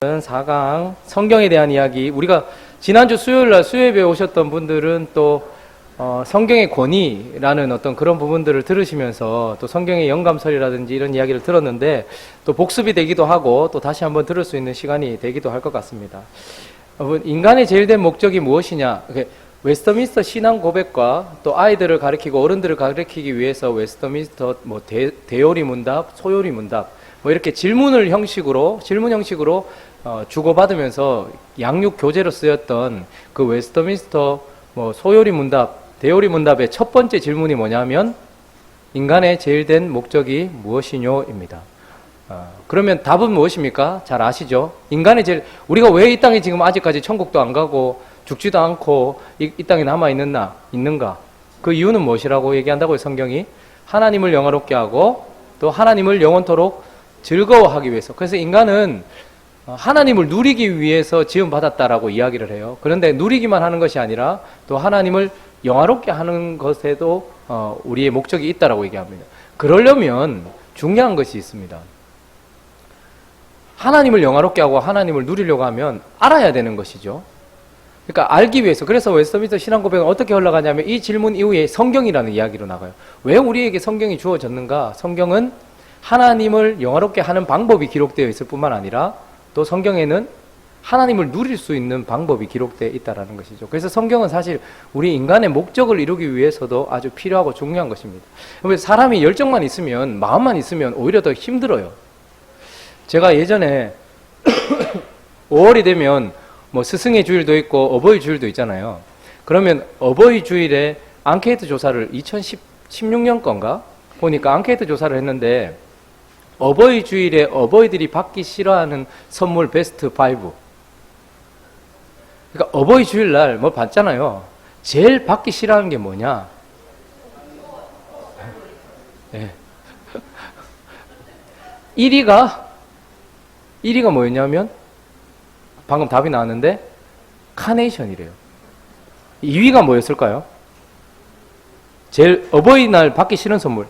4강 성경에 대한 이야기. 우리가 지난주 수요일날 수요예배 오셨던 분들은 또 성경의 권위라는 어떤 그런 부분들을 들으시면서 또 성경의 영감설이라든지 이런 이야기를 들었는데 또 복습이 되기도 하고 또 다시 한번 들을 수 있는 시간이 되기도 할 것 같습니다. 여러분, 인간의 제일 된 목적이 무엇이냐? 웨스터민스터 신앙 고백과 또 아이들을 가르치고 어른들을 가르치기 위해서 웨스터민스터 대요리 문답, 소요리 문답 이렇게 질문 형식으로 주고받으면서 양육 교재로 쓰였던 그 웨스터민스터 소요리 문답, 대요리 문답의 첫 번째 질문이 뭐냐면 인간의 제일 된 목적이 무엇이뇨입니다. 그러면 답은 무엇입니까? 잘 아시죠? 우리가 왜 이 땅에 지금 아직까지 천국도 안 가고 죽지도 않고 이 땅에 있는가? 그 이유는 무엇이라고 얘기한다고요, 성경이? 하나님을 영화롭게 하고 또 하나님을 영원토록 즐거워하기 위해서. 그래서 인간은 하나님을 누리기 위해서 지음받았다라고 이야기를 해요. 그런데 누리기만 하는 것이 아니라 또 하나님을 영화롭게 하는 것에도 우리의 목적이 있다라고 얘기합니다. 그러려면 중요한 것이 있습니다. 하나님을 영화롭게 하고 하나님을 누리려고 하면 알아야 되는 것이죠. 그러니까 알기 위해서. 그래서 웨스터민스터 신앙고백은 어떻게 흘러가냐면 이 질문 이후에 성경이라는 이야기로 나가요. 왜 우리에게 성경이 주어졌는가? 성경은 하나님을 영화롭게 하는 방법이 기록되어 있을 뿐만 아니라 또 성경에는 하나님을 누릴 수 있는 방법이 기록되어 있다는 것이죠. 그래서 성경은 사실 우리 인간의 목적을 이루기 위해서도 아주 필요하고 중요한 것입니다. 사람이 열정만 있으면, 마음만 있으면 오히려 더 힘들어요. 제가 예전에 5월이 되면 스승의 주일도 있고 어버이 주일도 있잖아요. 그러면 어버이 주일에 앙케이트 조사를 2016년 건가? 보니까 앙케이트 조사를 했는데 어버이 주일에 어버이들이 받기 싫어하는 선물 베스트 5. 그러니까 어버이 주일날 봤잖아요. 제일 받기 싫어하는 게 뭐냐? 네. 1위가 뭐였냐면 방금 답이 나왔는데 카네이션이래요. 2위가 뭐였을까요? 제일 어버이날 받기 싫은 선물.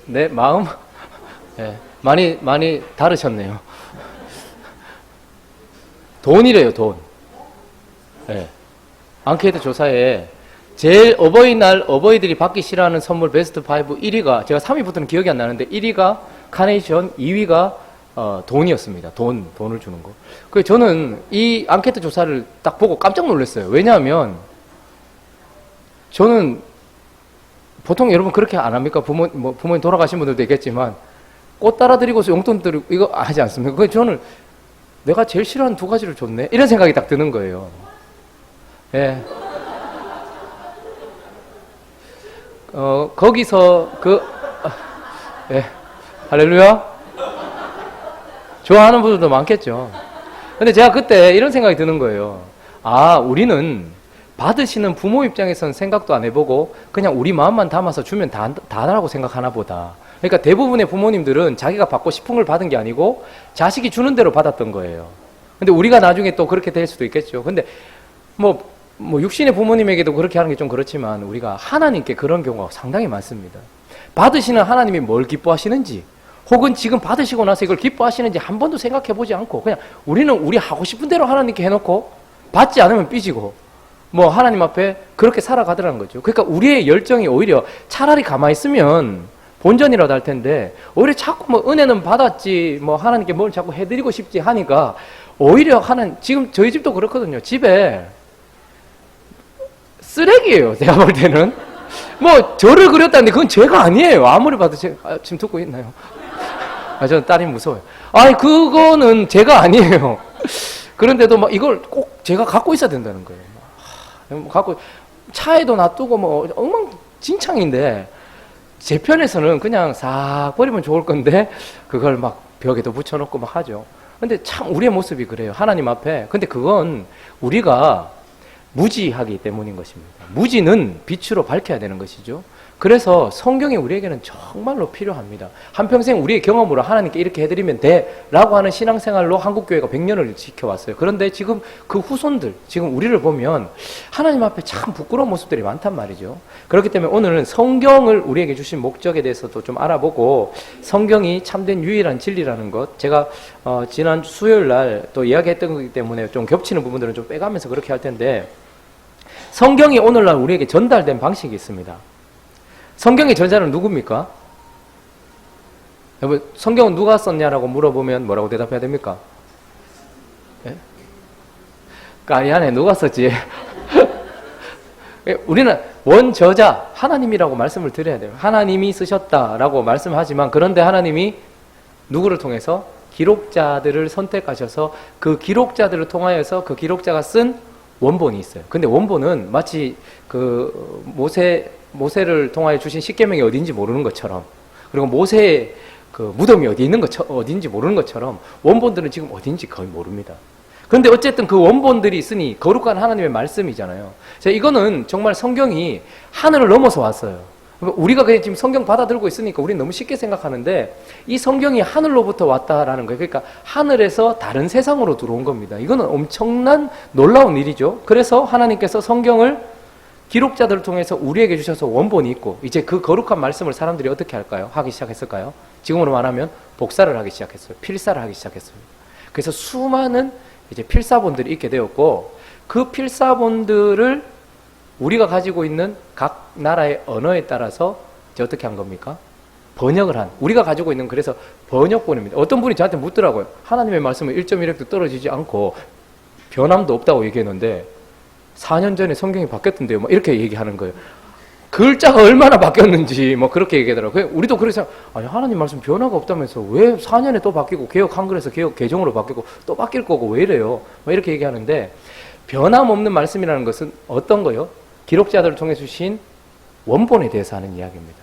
네, 마음? 네, 많이 다르셨네요. 돈이래요, 돈. 네. 앙케이트 조사에 제일 어버이날 어버이들이 받기 싫어하는 선물 베스트 5 1위가, 제가 3위부터는 기억이 안 나는데 1위가 카네이션, 2위가 돈이었습니다. 돈을 주는 거. 그래서 저는 이 앙케이트 조사를 딱 보고 깜짝 놀랐어요. 왜냐하면 저는 보통 여러분 그렇게 안 합니까? 부모님 돌아가신 분들도 있겠지만 꽃 따라 드리고서 용돈 드리고 이거 하지 않습니까? 그래서 저는 내가 제일 싫어하는 2가지를 줬네? 이런 생각이 딱 드는 거예요. 예. 거기서 예. 할렐루야? 좋아하는 분들도 많겠죠. 근데 제가 그때 이런 생각이 드는 거예요. 우리는 받으시는 부모 입장에서는 생각도 안 해보고 그냥 우리 마음만 담아서 주면 다라고 생각하나 보다. 그러니까 대부분의 부모님들은 자기가 받고 싶은 걸 받은 게 아니고 자식이 주는 대로 받았던 거예요. 근데 우리가 나중에 또 그렇게 될 수도 있겠죠. 근데 육신의 부모님에게도 그렇게 하는 게 좀 그렇지만 우리가 하나님께 그런 경우가 상당히 많습니다. 받으시는 하나님이 뭘 기뻐하시는지 혹은 지금 받으시고 나서 이걸 기뻐하시는지 한 번도 생각해 보지 않고 그냥 우리는 우리 하고 싶은 대로 하나님께 해놓고 받지 않으면 삐지고 하나님 앞에 그렇게 살아가더라는 거죠. 그러니까 우리의 열정이 오히려 차라리 가만히 있으면 본전이라도 할 텐데 오히려 자꾸 은혜는 받았지 하나님께 뭘 자꾸 해드리고 싶지 하니까 오히려 지금 저희 집도 그렇거든요. 집에 쓰레기예요. 제가 볼 때는 저를 그렸다는데 그건 제가 아니에요. 아무리 봐도 지금 듣고 있나요? 저는 딸이 무서워요. 그거는 제가 아니에요. 그런데도 이걸 꼭 제가 갖고 있어야 된다는 거예요. 차에도 놔두고 엉망진창인데 제 편에서는 그냥 싹 버리면 좋을 건데 그걸 벽에도 붙여놓고 하죠. 근데 참 우리의 모습이 그래요. 하나님 앞에. 근데 그건 우리가 무지하기 때문인 것입니다. 무지는 빛으로 밝혀야 되는 것이죠. 그래서 성경이 우리에게는 정말로 필요합니다. 한평생 우리의 경험으로 하나님께 이렇게 해드리면 돼 라고 하는 신앙생활로 한국교회가 100년을 지켜왔어요. 그런데 지금 그 후손들, 지금 우리를 보면 하나님 앞에 참 부끄러운 모습들이 많단 말이죠. 그렇기 때문에 오늘은 성경을 우리에게 주신 목적에 대해서도 좀 알아보고, 성경이 참된 유일한 진리라는 것, 제가 지난 수요일 날 또 이야기했던 거기 때문에 좀 겹치는 부분들은 좀 빼가면서 그렇게 할 텐데, 성경이 오늘날 우리에게 전달된 방식이 있습니다. 성경의 저자는 누굽니까? 여러분, 성경은 누가 썼냐라고 물어보면 뭐라고 대답해야 됩니까? 예? 까리하네, 누가 썼지? 우리는 원저자, 하나님이라고 말씀을 드려야 돼요. 하나님이 쓰셨다라고 말씀하지만, 그런데 하나님이 누구를 통해서? 기록자들을 선택하셔서 그 기록자들을 통하여서 그 기록자가 쓴 원본이 있어요. 근데 원본은 마치 그 모세를 통하여 주신 십계명이 어딘지 모르는 것처럼, 그리고 모세의 그 무덤이 어디 있는 어딘지 모르는 것처럼 원본들은 지금 어딘지 거의 모릅니다. 그런데 어쨌든 그 원본들이 있으니 거룩한 하나님의 말씀이잖아요. 자, 이거는 정말 성경이 하늘을 넘어서 왔어요. 우리가 그냥 지금 성경 받아들고 있으니까 우리는 너무 쉽게 생각하는데, 이 성경이 하늘로부터 왔다라는 거예요. 그러니까 하늘에서 다른 세상으로 들어온 겁니다. 이거는 엄청난 놀라운 일이죠. 그래서 하나님께서 성경을 기록자들을 통해서 우리에게 주셔서 원본이 있고, 이제 그 거룩한 말씀을 사람들이 어떻게 할까요? 하기 시작했을까요? 지금으로 말하면 복사를 하기 시작했어요. 필사를 하기 시작했어요. 그래서 수많은 이제 필사본들이 있게 되었고, 그 필사본들을 우리가 가지고 있는 각 나라의 언어에 따라서 이제 어떻게 한 겁니까? 번역을 한, 우리가 가지고 있는, 그래서 번역본입니다. 어떤 분이 저한테 묻더라고요. 하나님의 말씀은 1.1획도 떨어지지 않고 변함도 없다고 얘기했는데 4년 전에 성경이 바뀌었던데요. 막 이렇게 얘기하는 거예요. 글자가 얼마나 바뀌었는지 뭐 그렇게 얘기하더라고요. 우리도 그래서, 아니 하나님 말씀 변화가 없다면서 왜 4년에 또 바뀌고, 개역 한글에서 개역 개정으로 바뀌고 또 바뀔 거고 왜 이래요? 뭐 이렇게 얘기하는데, 변함없는 말씀이라는 것은 어떤 거요? 기록자들을 통해 주신 원본에 대해서 하는 이야기입니다.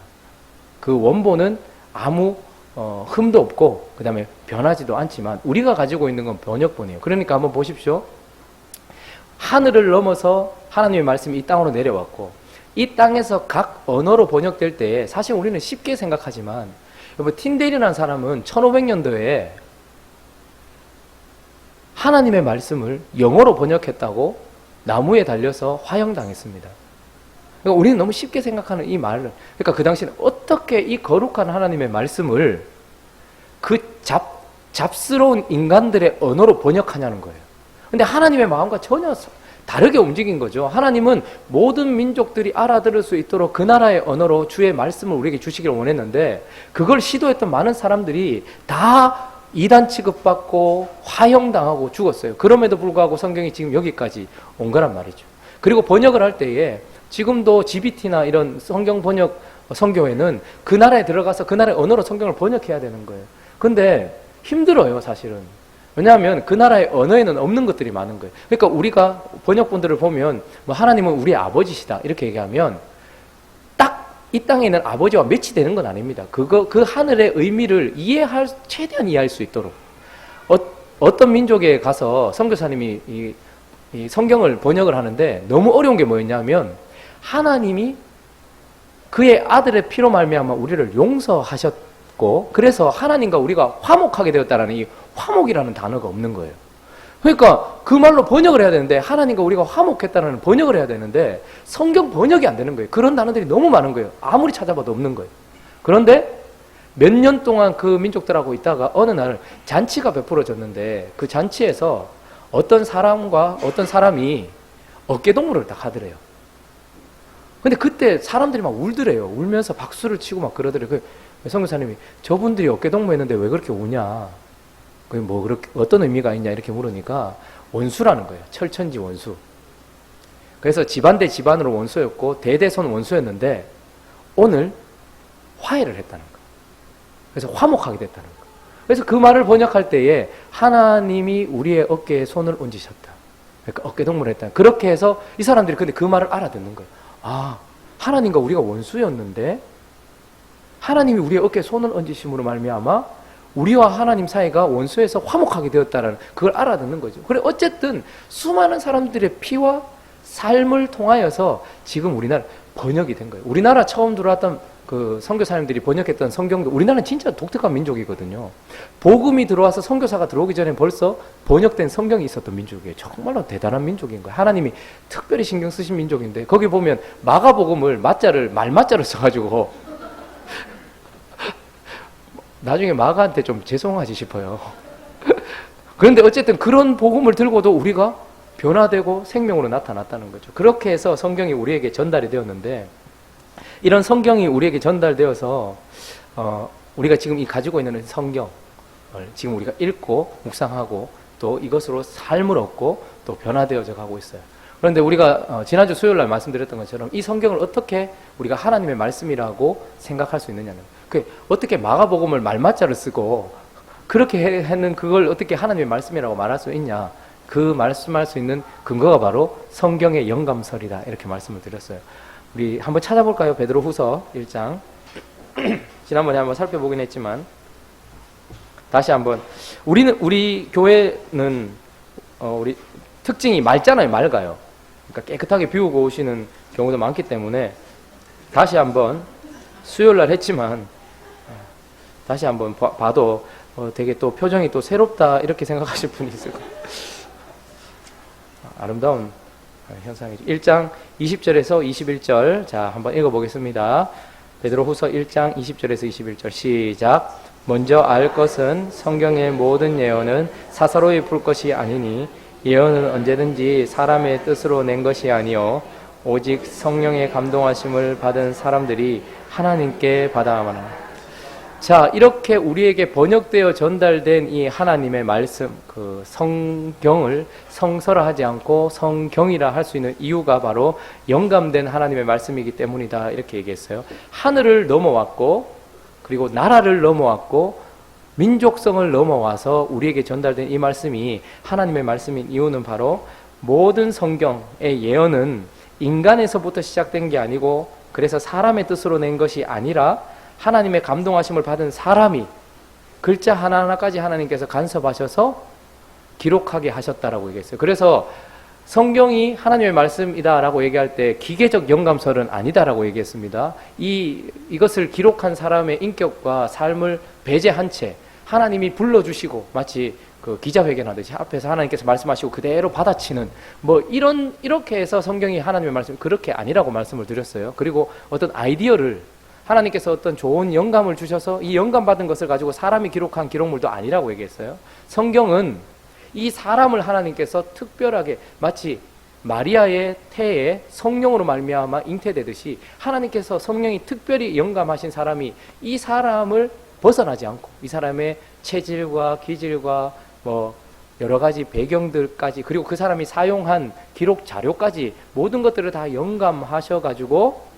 그 원본은 아무 흠도 없고, 그 다음에 변하지도 않지만, 우리가 가지고 있는 건 번역본이에요. 그러니까 한번 보십시오. 하늘을 넘어서 하나님의 말씀이 이 땅으로 내려왔고, 이 땅에서 각 언어로 번역될 때 사실 우리는 쉽게 생각하지만, 여러분, 틴델이라는 사람은 1500년도에 하나님의 말씀을 영어로 번역했다고 나무에 달려서 화형당했습니다. 그러니까 우리는 너무 쉽게 생각하는 이 말을, 그러니까 그 당시에는 어떻게 이 거룩한 하나님의 말씀을 그 잡스러운 인간들의 언어로 번역하냐는 거예요. 근데 하나님의 마음과 전혀 다르게 움직인 거죠. 하나님은 모든 민족들이 알아들을 수 있도록 그 나라의 언어로 주의 말씀을 우리에게 주시기를 원했는데, 그걸 시도했던 많은 사람들이 다 이단 취급받고 화형당하고 죽었어요. 그럼에도 불구하고 성경이 지금 여기까지 온 거란 말이죠. 그리고 번역을 할 때에 지금도 GBT나 이런 성경 번역 성교회는 그 나라에 들어가서 그 나라의 언어로 성경을 번역해야 되는 거예요. 근데 힘들어요, 사실은. 왜냐하면 그 나라의 언어에는 없는 것들이 많은 거예요. 그러니까 우리가 번역본들을 보면 뭐 하나님은 우리의 아버지시다 이렇게 얘기하면 딱 이 땅에 있는 아버지와 매치되는 건 아닙니다. 그 하늘의 의미를 최대한 이해할 수 있도록. 어떤 민족에 가서 선교사님이 이 성경을 번역을 하는데 너무 어려운 게 뭐였냐면, 하나님이 그의 아들의 피로 말미암아 우리를 용서하셨고, 그래서 하나님과 우리가 화목하게 되었다라는 이 화목이라는 단어가 없는 거예요. 그러니까 그 말로 번역을 해야 되는데, 하나님과 우리가 화목했다는 번역을 해야 되는데 성경 번역이 안 되는 거예요. 그런 단어들이 너무 많은 거예요. 아무리 찾아봐도 없는 거예요. 그런데 몇 년 동안 그 민족들하고 있다가 어느 날 잔치가 베풀어졌는데, 그 잔치에서 어떤 사람과 어떤 사람이 어깨동무를 딱 하더래요. 근데 그때 사람들이 막 울더래요. 울면서 박수를 치고 막 그러더래요. 그 선교사님이 저분들이 어깨동무 했는데 왜 그렇게 우냐? 그게 뭐 그렇게 어떤 의미가 있냐 이렇게 물으니까 원수라는 거예요. 철천지 원수. 그래서 집안 대 집안으로 원수였고 대대손 원수였는데 오늘 화해를 했다는 거예요. 그래서 화목하게 됐다는 거예요. 그래서 그 말을 번역할 때에 하나님이 우리의 어깨에 손을 얹으셨다. 그러니까 어깨동무를 했다. 그렇게 해서 이 사람들이 근데 그 말을 알아듣는 거예요. 아, 하나님과 우리가 원수였는데 하나님이 우리의 어깨에 손을 얹으심으로 말미암아 우리와 하나님 사이가 원수에서 화목하게 되었다라는 그걸 알아듣는 거죠. 그래 어쨌든 수많은 사람들의 피와 삶을 통하여서 지금 우리나라 번역이 된 거예요. 우리나라 처음 들어왔던 그 선교사님들이 번역했던 성경도, 우리나라는 진짜 독특한 민족이거든요. 복음이 들어와서 선교사가 들어오기 전에 벌써 번역된 성경이 있었던 민족이에요. 정말로 대단한 민족인 거예요. 하나님이 특별히 신경 쓰신 민족인데, 거기 보면 마가복음을 말맞자를 써가지고 나중에 마가한테 좀 죄송하지 싶어요. 그런데 어쨌든 그런 복음을 들고도 우리가 변화되고 생명으로 나타났다는 거죠. 그렇게 해서 성경이 우리에게 전달이 되었는데, 이런 성경이 우리에게 전달되어서 우리가 지금 가지고 있는 성경을 지금 우리가 읽고 묵상하고 또 이것으로 삶을 얻고 또 변화되어져 가고 있어요. 그런데 우리가 지난주 수요일 날 말씀드렸던 것처럼 이 성경을 어떻게 우리가 하나님의 말씀이라고 생각할 수 있느냐는, 어떻게 마가복음을 말맞자를 쓰고 그렇게 했는 그걸 어떻게 하나님의 말씀이라고 말할 수 있냐, 그 말씀할 수 있는 근거가 바로 성경의 영감설이다, 이렇게 말씀을 드렸어요. 우리 한번 찾아볼까요? 베드로후서 1장. 지난번에 한번 살펴보긴 했지만 다시 한번. 우리 교회는 우리 특징이 맑잖아요. 맑아요. 그러니까 깨끗하게 비우고 오시는 경우도 많기 때문에 다시 한번 수요일날 했지만 다시 한번 봐도 되게 또 표정이 또 새롭다 이렇게 생각하실 분이 있을 거예요. 아름다운 현상이죠. 1장 20절에서 21절. 자, 한번 읽어보겠습니다. 베드로후서 1장 20절에서 21절 시작. 먼저 알 것은 성경의 모든 예언은 사사로이 풀 것이 아니니 예언은 언제든지 사람의 뜻으로 낸 것이 아니요 오직 성령의 감동하심을 받은 사람들이 하나님께 받아야만. 자, 이렇게 우리에게 번역되어 전달된 이 하나님의 말씀, 그 성경을 성서라 하지 않고 성경이라 할 수 있는 이유가 바로 영감된 하나님의 말씀이기 때문이다, 이렇게 얘기했어요. 하늘을 넘어왔고, 그리고 나라를 넘어왔고, 민족성을 넘어와서 우리에게 전달된 이 말씀이 하나님의 말씀인 이유는 바로 모든 성경의 예언은 인간에서부터 시작된 게 아니고, 그래서 사람의 뜻으로 낸 것이 아니라 하나님의 감동하심을 받은 사람이 글자 하나하나까지 하나님께서 간섭하셔서 기록하게 하셨다라고 얘기했어요. 그래서 성경이 하나님의 말씀이다라고 얘기할 때 기계적 영감설은 아니다라고 얘기했습니다. 이것을 기록한 사람의 인격과 삶을 배제한 채 하나님이 불러주시고, 마치 그 기자회견하듯이 앞에서 하나님께서 말씀하시고 그대로 받아치는 이렇게 해서 성경이 하나님의 말씀, 그렇게 아니라고 말씀을 드렸어요. 그리고 어떤 아이디어를 하나님께서 어떤 좋은 영감을 주셔서 이 영감 받은 것을 가지고 사람이 기록한 기록물도 아니라고 얘기했어요. 성경은 이 사람을 하나님께서 특별하게 마치 마리아의 태에 성령으로 말미암아 잉태되듯이 하나님께서 성령이 특별히 영감하신 사람이 이 사람을 벗어나지 않고 이 사람의 체질과 기질과 여러 가지 배경들까지, 그리고 그 사람이 사용한 기록 자료까지 모든 것들을 다 영감하셔가지고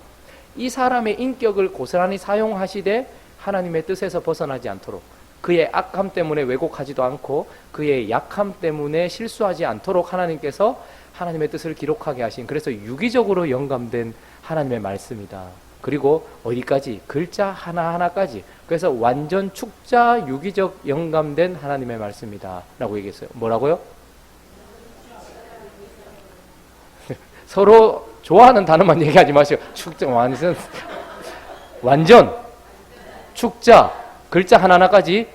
이 사람의 인격을 고스란히 사용하시되 하나님의 뜻에서 벗어나지 않도록, 그의 악함 때문에 왜곡하지도 않고 그의 약함 때문에 실수하지 않도록 하나님께서 하나님의 뜻을 기록하게 하신, 그래서 유기적으로 영감된 하나님의 말씀이다. 그리고 어디까지? 글자 하나하나까지. 그래서 완전 축자 유기적 영감된 하나님의 말씀이다 라고 얘기했어요. 뭐라고요? 서로 좋아하는 단어만 얘기하지 마시고 축자 완전 축자 글자 하나하나까지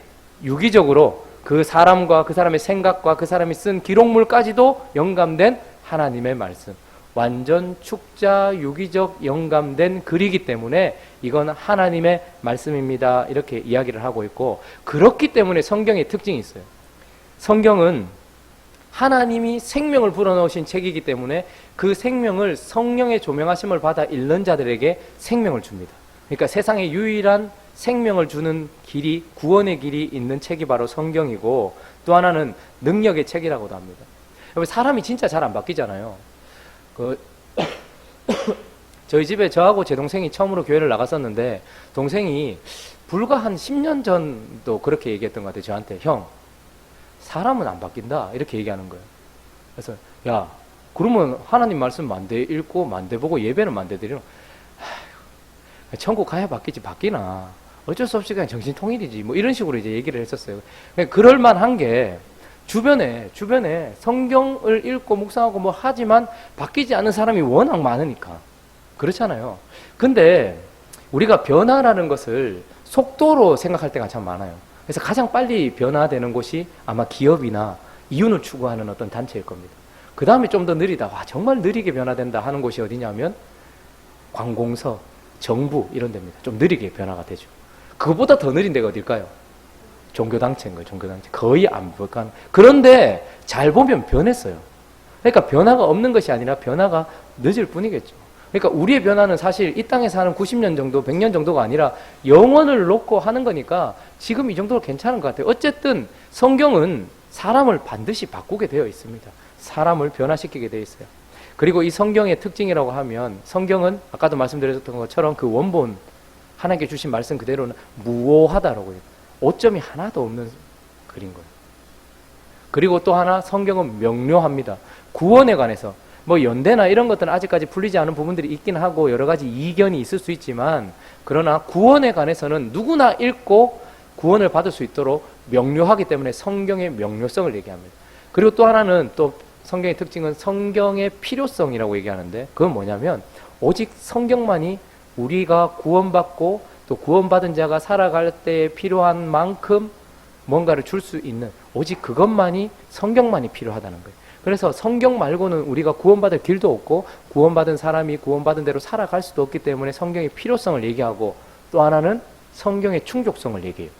유기적으로 그 사람과 그 사람의 생각과 그 사람이 쓴 기록물까지도 영감된 하나님의 말씀, 완전 축자 유기적 영감된 글이기 때문에 이건 하나님의 말씀입니다, 이렇게 이야기를 하고 있고, 그렇기 때문에 성경의 특징이 있어요. 성경은 하나님이 생명을 불어넣으신 책이기 때문에 그 생명을 성령의 조명하심을 받아 읽는 자들에게 생명을 줍니다. 그러니까 세상에 유일한 생명을 주는 길이, 구원의 길이 있는 책이 바로 성경이고, 또 하나는 능력의 책이라고도 합니다. 사람이 진짜 잘 안 바뀌잖아요. 저희 집에 저하고 제 동생이 처음으로 교회를 나갔었는데, 동생이 불과 한 10년 전도 그렇게 얘기했던 것 같아요. 저한테, 형, 사람은 안 바뀐다, 이렇게 얘기하는 거예요. 그래서 야, 그러면 하나님 말씀 만대 읽고 만대 보고 예배는 만대 드리노? 천국 가야 바뀌나, 어쩔 수 없이 그냥 정신통일이지, 이런 식으로 이제 얘기를 했었어요. 그럴만한 게, 주변에 성경을 읽고 묵상하고 뭐 하지만 바뀌지 않는 사람이 워낙 많으니까. 그렇잖아요. 근데 우리가 변화라는 것을 속도로 생각할 때가 참 많아요. 그래서 가장 빨리 변화되는 곳이 아마 기업이나 이윤을 추구하는 어떤 단체일 겁니다. 그 다음에 좀 더 느리다. 와, 정말 느리게 변화된다 하는 곳이 어디냐면 관공서, 정부 이런 데입니다. 좀 느리게 변화가 되죠. 그것보다 더 느린 데가 어딜까요? 종교단체인 거예요. 종교단체. 거의 안 변한. 그런데 잘 보면 변했어요. 그러니까 변화가 없는 것이 아니라 변화가 늦을 뿐이겠죠. 그러니까 우리의 변화는 사실 이 땅에 사는 90년 정도, 100년 정도가 아니라 영원을 놓고 하는 거니까 지금 이 정도로 괜찮은 것 같아요. 어쨌든 성경은 사람을 반드시 바꾸게 되어 있습니다. 사람을 변화시키게 되어 있어요. 그리고 이 성경의 특징이라고 하면 성경은 아까도 말씀드렸던 것처럼 그 원본 하나님께 주신 말씀 그대로는 무오하다라고 해요. 오점이 하나도 없는 글인 거예요. 그리고 또 하나 성경은 명료합니다. 구원에 관해서 뭐 연대나 이런 것들은 아직까지 풀리지 않은 부분들이 있긴 하고 여러 가지 이견이 있을 수 있지만 그러나 구원에 관해서는 누구나 읽고 구원을 받을 수 있도록 명료하기 때문에 성경의 명료성을 얘기합니다. 그리고 또 하나는 또 성경의 특징은 성경의 필요성이라고 얘기하는데 그건 뭐냐면 오직 성경만이 우리가 구원받고 또 구원받은 자가 살아갈 때에 필요한 만큼 뭔가를 줄 수 있는 오직 그것만이 성경만이 필요하다는 거예요. 그래서 성경 말고는 우리가 구원받을 길도 없고 구원받은 사람이 구원받은 대로 살아갈 수도 없기 때문에 성경의 필요성을 얘기하고 또 하나는 성경의 충족성을 얘기해요.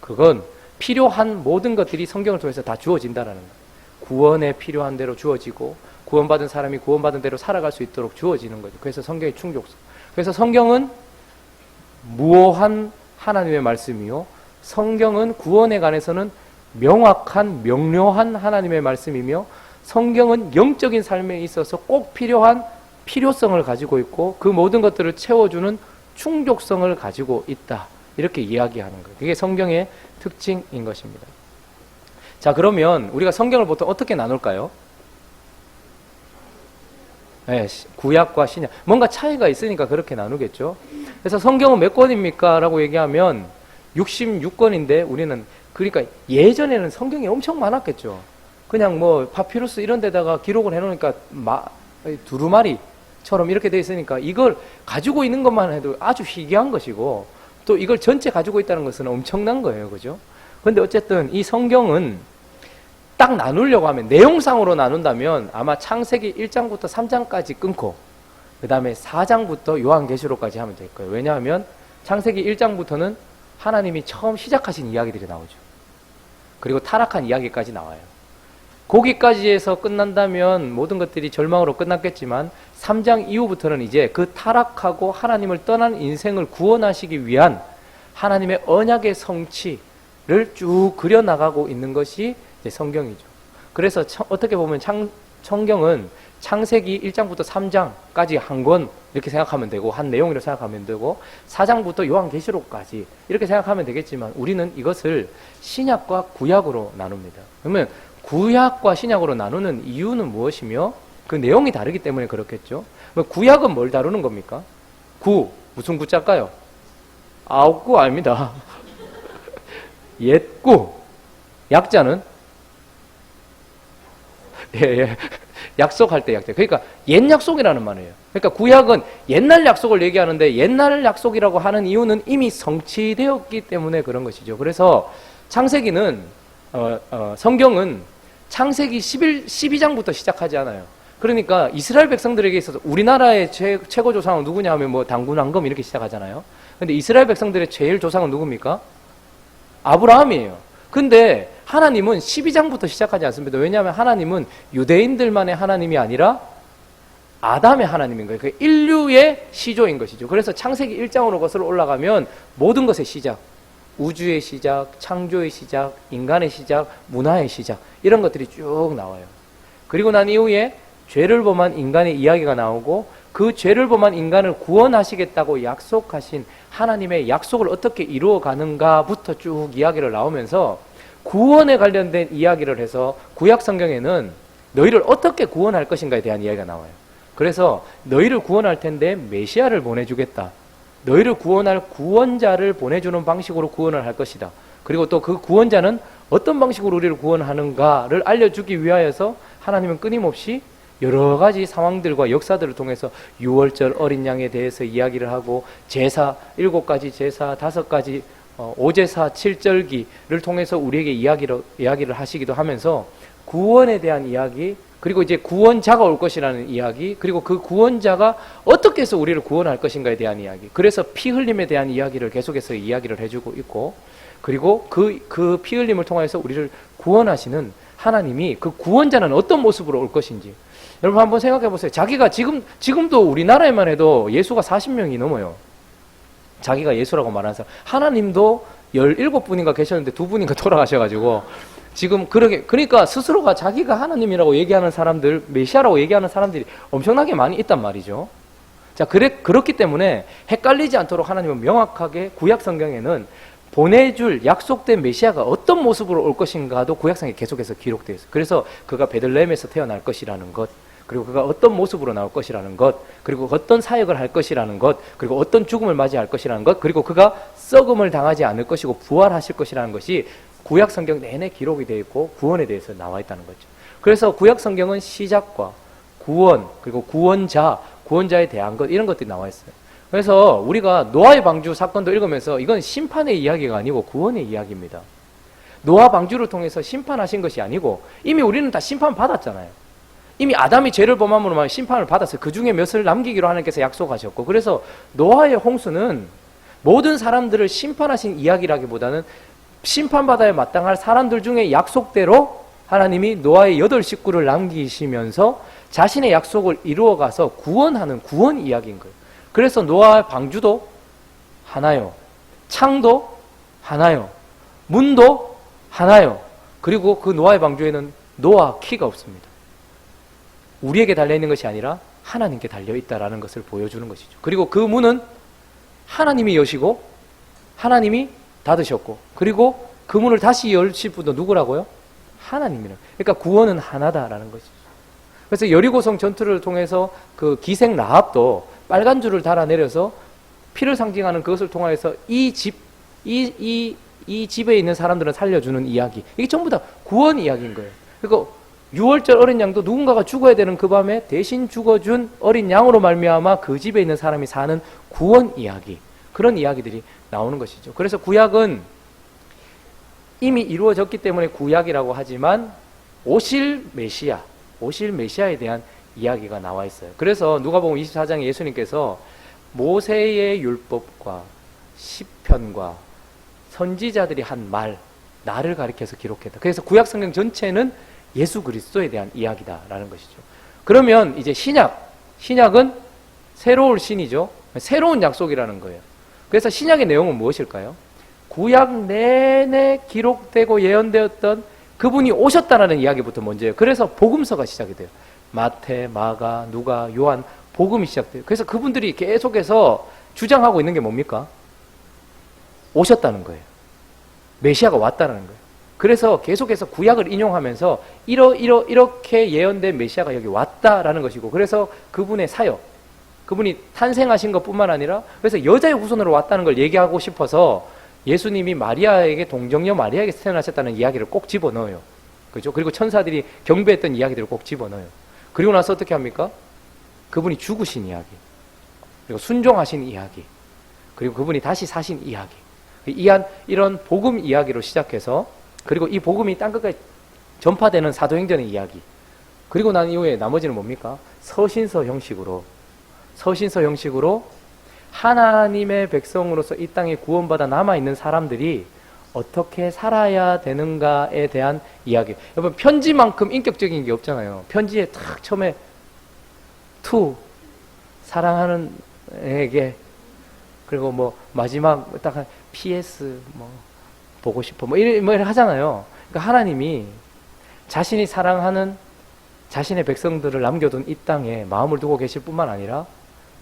그건 필요한 모든 것들이 성경을 통해서 다 주어진다는 거예요. 구원에 필요한 대로 주어지고 구원받은 사람이 구원받은 대로 살아갈 수 있도록 주어지는 거죠. 그래서 성경의 충족성. 그래서 성경은 무오한 하나님의 말씀이요. 성경은 구원에 관해서는 명확한 명료한 하나님의 말씀이며 성경은 영적인 삶에 있어서 꼭 필요한 필요성을 가지고 있고 그 모든 것들을 채워주는 충족성을 가지고 있다. 이렇게 이야기하는 거예요. 그게 성경의 특징인 것입니다. 자, 그러면 우리가 성경을 보통 어떻게 나눌까요? 네, 구약과 신약. 뭔가 차이가 있으니까 그렇게 나누겠죠. 그래서 성경은 몇 권입니까? 라고 얘기하면 66권인데 우리는 그러니까 예전에는 성경이 엄청 많았겠죠. 그냥 뭐 파피루스 이런 데다가 기록을 해놓으니까 두루마리처럼 이렇게 돼 있으니까 이걸 가지고 있는 것만 해도 아주 희귀한 것이고 또 이걸 전체 가지고 있다는 것은 엄청난 거예요. 그죠? 근데 어쨌든 이 성경은 딱 나누려고 하면 내용상으로 나눈다면 아마 창세기 1장부터 3장까지 끊고 그 다음에 4장부터 요한계시록까지 하면 될 거예요. 왜냐하면 창세기 1장부터는 하나님이 처음 시작하신 이야기들이 나오죠. 그리고 타락한 이야기까지 나와요. 거기까지 해서 끝난다면 모든 것들이 절망으로 끝났겠지만 3장 이후부터는 이제 그 타락하고 하나님을 떠난 인생을 구원하시기 위한 하나님의 언약의 성취를 쭉 그려나가고 있는 것이 이제 성경이죠. 그래서 어떻게 보면 성경은 창세기 1장부터 3장까지 한 권 이렇게 생각하면 되고 한 내용이라고 생각하면 되고 4장부터 요한계시록까지 이렇게 생각하면 되겠지만 우리는 이것을 신약과 구약으로 나눕니다. 그러면 구약과 신약으로 나누는 이유는 무엇이며 그 내용이 다르기 때문에 그렇겠죠. 구약은 뭘 다루는 겁니까? 무슨 구자일까요? 아홉구 아닙니다. 옛구. 약자는 예. 약속할 때 약자. 그러니까 옛 약속이라는 말이에요. 그러니까 구약은 옛날 약속을 얘기하는데 옛날 약속이라고 하는 이유는 이미 성취되었기 때문에 그런 것이죠. 그래서 창세기는 성경은 창세기 12장부터 시작하지 않아요. 그러니까 이스라엘 백성들에게 있어서 우리나라의 최고 조상은 누구냐 하면 뭐 당군 왕검 이렇게 시작하잖아요. 근데 이스라엘 백성들의 제일 조상은 누굽니까? 아브라함이에요. 근데 하나님은 12장부터 시작하지 않습니다. 왜냐하면 하나님은 유대인들만의 하나님이 아니라 아담의 하나님인 거예요. 그 인류의 시조인 것이죠. 그래서 창세기 1장으로 거슬러 올라가면 모든 것의 시작, 우주의 시작, 창조의 시작, 인간의 시작, 문화의 시작 이런 것들이 쭉 나와요. 그리고 난 이후에 죄를 범한 인간의 이야기가 나오고 그 죄를 범한 인간을 구원하시겠다고 약속하신 하나님의 약속을 어떻게 이루어가는가부터 쭉 이야기를 나오면서 구원에 관련된 이야기를 해서 구약 성경에는 너희를 어떻게 구원할 것인가에 대한 이야기가 나와요. 그래서 너희를 구원할 텐데 메시아를 보내주겠다. 너희를 구원할 구원자를 보내주는 방식으로 구원을 할 것이다. 그리고 또 그 구원자는 어떤 방식으로 우리를 구원하는가를 알려주기 위하여서 하나님은 끊임없이 여러 가지 상황들과 역사들을 통해서 유월절 어린 양에 대해서 이야기를 하고 제사, 7가지 제사, 5가지 오제사, 7절기를 통해서 우리에게 이야기를 하시기도 하면서 구원에 대한 이야기, 그리고 이제 구원자가 올 것이라는 이야기, 그리고 그 구원자가 어떻게 해서 우리를 구원할 것인가에 대한 이야기, 그래서 피 흘림에 대한 이야기를 계속해서 이야기를 해주고 있고, 그리고 그 피 흘림을 통해서 우리를 구원하시는 하나님이 그 구원자는 어떤 모습으로 올 것인지 여러분 한번 생각해 보세요. 자기가 지금도 우리나라에만 해도 예수가 40명이 넘어요. 자기가 예수라고 말하는 사람. 하나님도 17분인가 계셨는데 2분인가 돌아가셔가지고 지금 그러니까 스스로가 자기가 하나님이라고 얘기하는 사람들, 메시아라고 얘기하는 사람들이 엄청나게 많이 있단 말이죠. 자, 그렇기 때문에 헷갈리지 않도록 하나님은 명확하게 구약 성경에는 보내줄 약속된 메시아가 어떤 모습으로 올 것인가도 구약성에 계속해서 기록되어 있어요. 그래서 그가 베들레헴에서 태어날 것이라는 것, 그리고 그가 어떤 모습으로 나올 것이라는 것, 그리고 어떤 사역을 할 것이라는 것, 그리고 어떤 죽음을 맞이할 것이라는 것, 그리고 그가 썩음을 당하지 않을 것이고 부활하실 것이라는 것이 구약 성경 내내 기록이 되어 있고 구원에 대해서 나와 있다는 거죠. 그래서 구약 성경은 시작과 구원, 그리고 구원자에 대한 것, 이런 것들이 나와 있어요. 그래서 우리가 노아의 방주 사건도 읽으면서 이건 심판의 이야기가 아니고 구원의 이야기입니다. 노아 방주를 통해서 심판하신 것이 아니고 이미 우리는 다 심판 받았잖아요. 이미 아담이 죄를 범함으로만 심판을 받았어요. 그 중에 몇을 남기기로 하나님께서 약속하셨고, 그래서 노아의 홍수는 모든 사람들을 심판하신 이야기라기보다는 심판받아야 마땅할 사람들 중에 약속대로 하나님이 노아의 8식구를 남기시면서 자신의 약속을 이루어가서 구원하는 구원 이야기인 거예요. 그래서 노아의 방주도 하나요, 창도 하나요, 문도 하나요. 그리고 그 노아의 방주에는 노아 키가 없습니다. 우리에게 달려있는 것이 아니라 하나님께 달려있다라는 것을 보여주는 것이죠. 그리고 그 문은 하나님이 여시고 하나님이 닫으셨고, 그리고 그 문을 다시 열실 분도 누구라고요? 하나님이라고. 그러니까 구원은 하나다라는 것이죠. 그래서 여리고성 전투를 통해서 그 기생 라합도 빨간 줄을 달아내려서 피를 상징하는 그것을 통하여서 이 집에 있는 사람들은 살려주는 이야기, 이게 전부 다 구원 이야기인 거예요. 그러니까 유월절 어린 양도 누군가가 죽어야 되는 그 밤에 대신 죽어준 어린 양으로 말미암아 그 집에 있는 사람이 사는 구원 이야기, 그런 이야기들이 나오는 것이죠. 그래서 구약은 이미 이루어졌기 때문에 구약이라고 하지만 오실 메시아에 대한 이야기가 나와 있어요. 그래서 누가복음 24장에 예수님께서 모세의 율법과 시편과 선지자들이 한 말, 나를 가리켜서 기록했다. 그래서 구약 성경 전체는 예수 그리스도에 대한 이야기다라는 것이죠. 그러면 이제 신약은 새로운 신이죠. 새로운 약속이라는 거예요. 그래서 신약의 내용은 무엇일까요? 구약 내내 기록되고 예언되었던 그분이 오셨다라는 이야기부터 먼저예요. 그래서 복음서가 시작이 돼요. 마태, 마가, 누가, 요한, 복음이 시작돼요. 그래서 그분들이 계속해서 주장하고 있는 게 뭡니까? 오셨다는 거예요. 메시아가 왔다는 거예요. 그래서 계속해서 구약을 인용하면서 이렇게 예언된 메시아가 여기 왔다라는 것이고, 그래서 그분의 사역, 그분이 탄생하신 것뿐만 아니라 그래서 여자의 후손으로 왔다는 걸 얘기하고 싶어서 예수님이 마리아에게 동정녀 마리아에게 태어나셨다는 이야기를 꼭 집어넣어요. 그죠? 그리고 천사들이 경배했던 이야기들을 꼭 집어넣어요. 그리고 나서 어떻게 합니까? 그분이 죽으신 이야기, 그리고 순종하신 이야기, 그리고 그분이 다시 사신 이야기, 이런 복음 이야기로 시작해서, 그리고 이 복음이 땅끝까지 전파되는 사도행전의 이야기, 그리고 난 이후에 나머지는 뭡니까? 서신서 형식으로 하나님의 백성으로서 이 땅에 구원받아 남아있는 사람들이 어떻게 살아야 되는가에 대한 이야기. 여러분, 편지만큼 인격적인 게 없잖아요. 편지에 딱 처음에 to 사랑하는 에게, 그리고 뭐 마지막 딱 PS 뭐 보고 싶어 뭐 이렇게 하잖아요. 그러니까 하나님이 자신이 사랑하는 자신의 백성들을 남겨둔 이 땅에 마음을 두고 계실 뿐만 아니라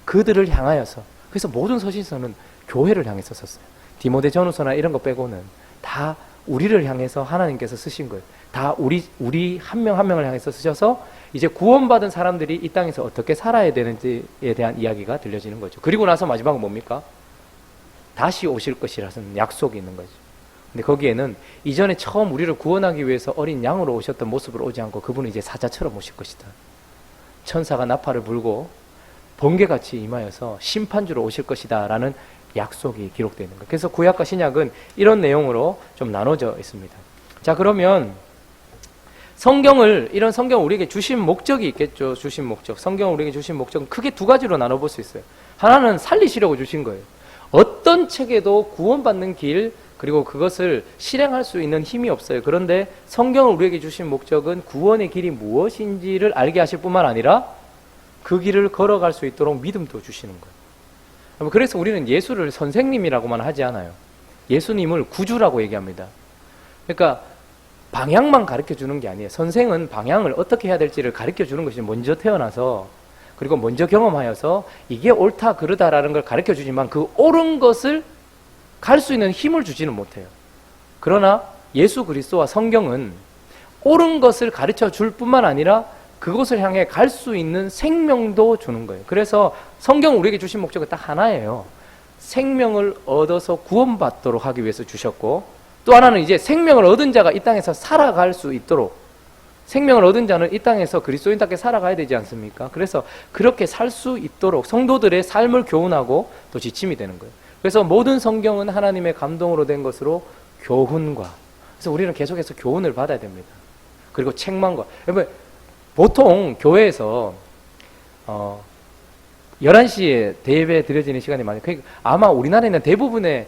그들을 향하여서, 그래서 모든 서신서는 교회를 향해서 썼어요. 디모데 전후서나 이런 거 빼고는 다 우리를 향해서 하나님께서 쓰신 거예요. 다 우리 한 명 한 명을 향해서 쓰셔서 이제 구원받은 사람들이 이 땅에서 어떻게 살아야 되는지에 대한 이야기가 들려지는 거죠. 그리고 나서 마지막은 뭡니까? 다시 오실 것이라는 약속이 있는 거죠. 근데 거기에는 이전에 처음 우리를 구원하기 위해서 어린 양으로 오셨던 모습으로 오지 않고 그분은 이제 사자처럼 오실 것이다. 천사가 나팔을 불고 번개같이 임하여서 심판주로 오실 것이다 라는 약속이 기록되어 있는 거예요. 그래서 구약과 신약은 이런 내용으로 좀 나눠져 있습니다. 자, 그러면 이런 성경을 우리에게 주신 목적이 있겠죠. 주신 목적. 성경을 우리에게 주신 목적은 크게 두 가지로 나눠볼 수 있어요. 하나는 살리시려고 주신 거예요. 어떤 책에도 구원받는 길, 그리고 그것을 실행할 수 있는 힘이 없어요. 그런데 성경을 우리에게 주신 목적은 구원의 길이 무엇인지를 알게 하실 뿐만 아니라 그 길을 걸어갈 수 있도록 믿음도 주시는 거예요. 그래서 우리는 예수를 선생님이라고만 하지 않아요. 예수님을 구주라고 얘기합니다. 그러니까 방향만 가르쳐 주는 게 아니에요. 선생은 방향을 어떻게 해야 될지를 가르쳐 주는 것이 먼저 태어나서, 그리고 먼저 경험하여서 이게 옳다 그르다라는 걸 가르쳐 주지만 그 옳은 것을 갈 수 있는 힘을 주지는 못해요. 그러나 예수 그리스도와 성경은 옳은 것을 가르쳐 줄 뿐만 아니라 그곳을 향해 갈 수 있는 생명도 주는 거예요. 그래서 성경 우리에게 주신 목적은 딱 하나예요. 생명을 얻어서 구원받도록 하기 위해서 주셨고, 또 하나는 이제 생명을 얻은 자가 이 땅에서 살아갈 수 있도록, 생명을 얻은 자는 이 땅에서 그리스도인답게 살아가야 되지 않습니까? 그래서 그렇게 살 수 있도록 성도들의 삶을 교훈하고 또 지침이 되는 거예요. 그래서 모든 성경은 하나님의 감동으로 된 것으로 교훈과, 그래서 우리는 계속해서 교훈을 받아야 됩니다. 그리고 책망과. 여러분, 보통 교회에서 11시에 대예배 드려지는 시간이 많아요. 아마 우리나라에 있는 대부분의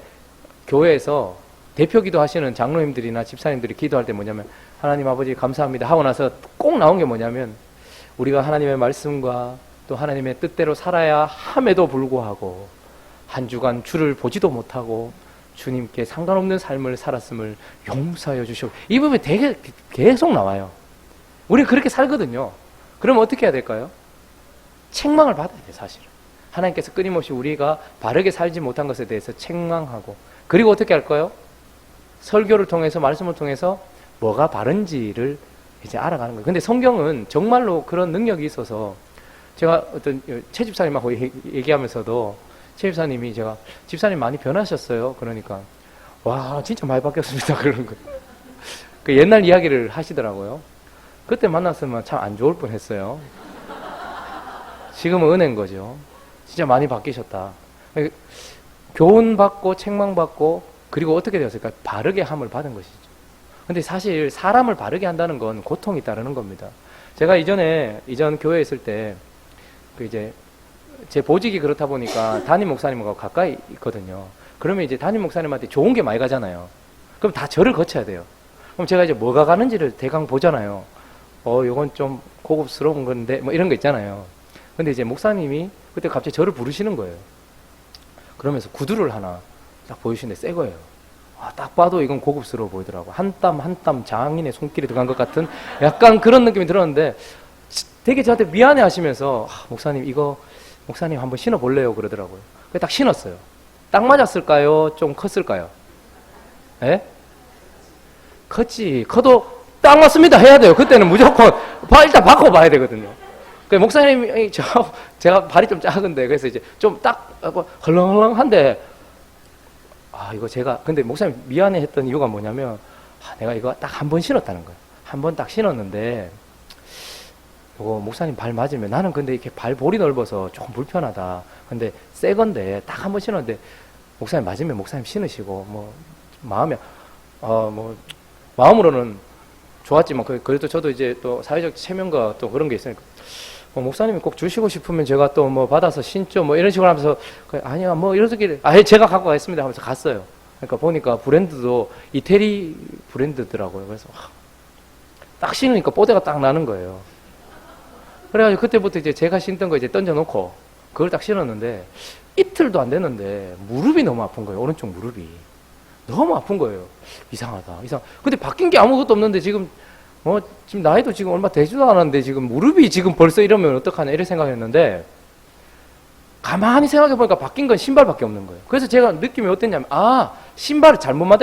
교회에서 대표기도 하시는 장로님들이나 집사님들이 기도할 때 뭐냐면, 하나님 아버지 감사합니다 하고 나서 꼭 나온 게 뭐냐면, 우리가 하나님의 말씀과 또 하나님의 뜻대로 살아야 함에도 불구하고 한 주간 주를 보지도 못하고 주님께 상관없는 삶을 살았음을 용서하여 주시고, 이 부분이 되게 계속 나와요. 우리 그렇게 살거든요. 그럼 어떻게 해야 될까요? 책망을 받아야 돼요. 사실은 하나님께서 끊임없이 우리가 바르게 살지 못한 것에 대해서 책망하고, 그리고 어떻게 할까요? 설교를 통해서, 말씀을 통해서 뭐가 바른지를 이제 알아가는 거예요. 근데 성경은 정말로 그런 능력이 있어서, 제가 어떤 최 집사님하고 얘기하면서도 최 집사님이, 제가 집사님 많이 변하셨어요. 그러니까 와 진짜 많이 바뀌었습니다 그런 거. 그 옛날 이야기를 하시더라고요. 그때 만났으면 참 안 좋을 뻔했어요. 지금은 은혜인 거죠. 진짜 많이 바뀌셨다. 교훈받고 책망받고, 그리고 어떻게 되었을까요? 바르게 함을 받은 것이죠. 근데 사실 사람을 바르게 한다는 건 고통이 따르는 겁니다. 제가 이전 교회에 있을 때, 이제 제 보직이 그렇다 보니까 담임 목사님하고 가까이 있거든요. 그러면 이제 담임 목사님한테 좋은 게 많이 가잖아요. 그럼 다 저를 거쳐야 돼요. 그럼 제가 이제 뭐가 가는지를 대강 보잖아요. 요건 좀 고급스러운 건데, 뭐 이런 거 있잖아요. 근데 이제 목사님이 그때 갑자기 저를 부르시는 거예요. 그러면서 구두를 하나 딱 보여주시는데 새 거예요. 딱 봐도 이건 고급스러워 보이더라고. 한 땀 한 땀 장인의 손길이 들어간 것 같은 약간 그런 느낌이 들었는데, 되게 저한테 미안해 하시면서, 목사님 이거 목사님 한번 신어볼래요? 그러더라고요. 그래서 딱 신었어요. 딱 맞았을까요? 좀 컸을까요? 예? 컸지. 커도 딱 맞습니다 해야 돼요. 그때는 무조건 일단 바꿔봐야 되거든요. 목사님이 제가 발이 좀 작은데, 그래서 이제 좀 딱 헐렁헐렁한데, 이거 제가, 근데 목사님 미안해 했던 이유가 뭐냐면, 내가 이거 딱 한 번 신었다는 거예요. 한 번 딱 신었는데, 이거 목사님 발 맞으면, 나는 근데 이렇게 발볼이 넓어서 조금 불편하다. 근데 새 건데 딱 한 번 신었는데, 목사님 맞으면 목사님 신으시고, 뭐 마음으로는 좋았지만, 그래도 저도 이제 또 사회적 체면과 또 그런 게 있으니까, 목사님이 꼭 주시고 싶으면 제가 또 뭐 받아서 신죠, 뭐 이런 식으로 하면서, 아니야, 뭐 이러길래, 제가 갖고 가겠습니다 하면서 갔어요. 그러니까 보니까 브랜드도 이태리 브랜드더라고요. 그래서 딱 신으니까 뽀대가 딱 나는 거예요. 그래가지고 그때부터 이제 제가 신던 거 이제 던져놓고 그걸 딱 신었는데, 이틀도 안 됐는데 무릎이 너무 아픈 거예요. 오른쪽 무릎이 너무 아픈 거예요. 이상하다. 근데 바뀐 게 아무것도 없는데, 지금 나이도 지금 얼마 되지도 않았는데 지금 무릎이 지금 벌써 이러면 어떡하냐 이런 생각했는데, 가만히 생각해보니까 바뀐 건 신발밖에 없는 거예요. 그래서 제가 느낌이 어땠냐면, 신발을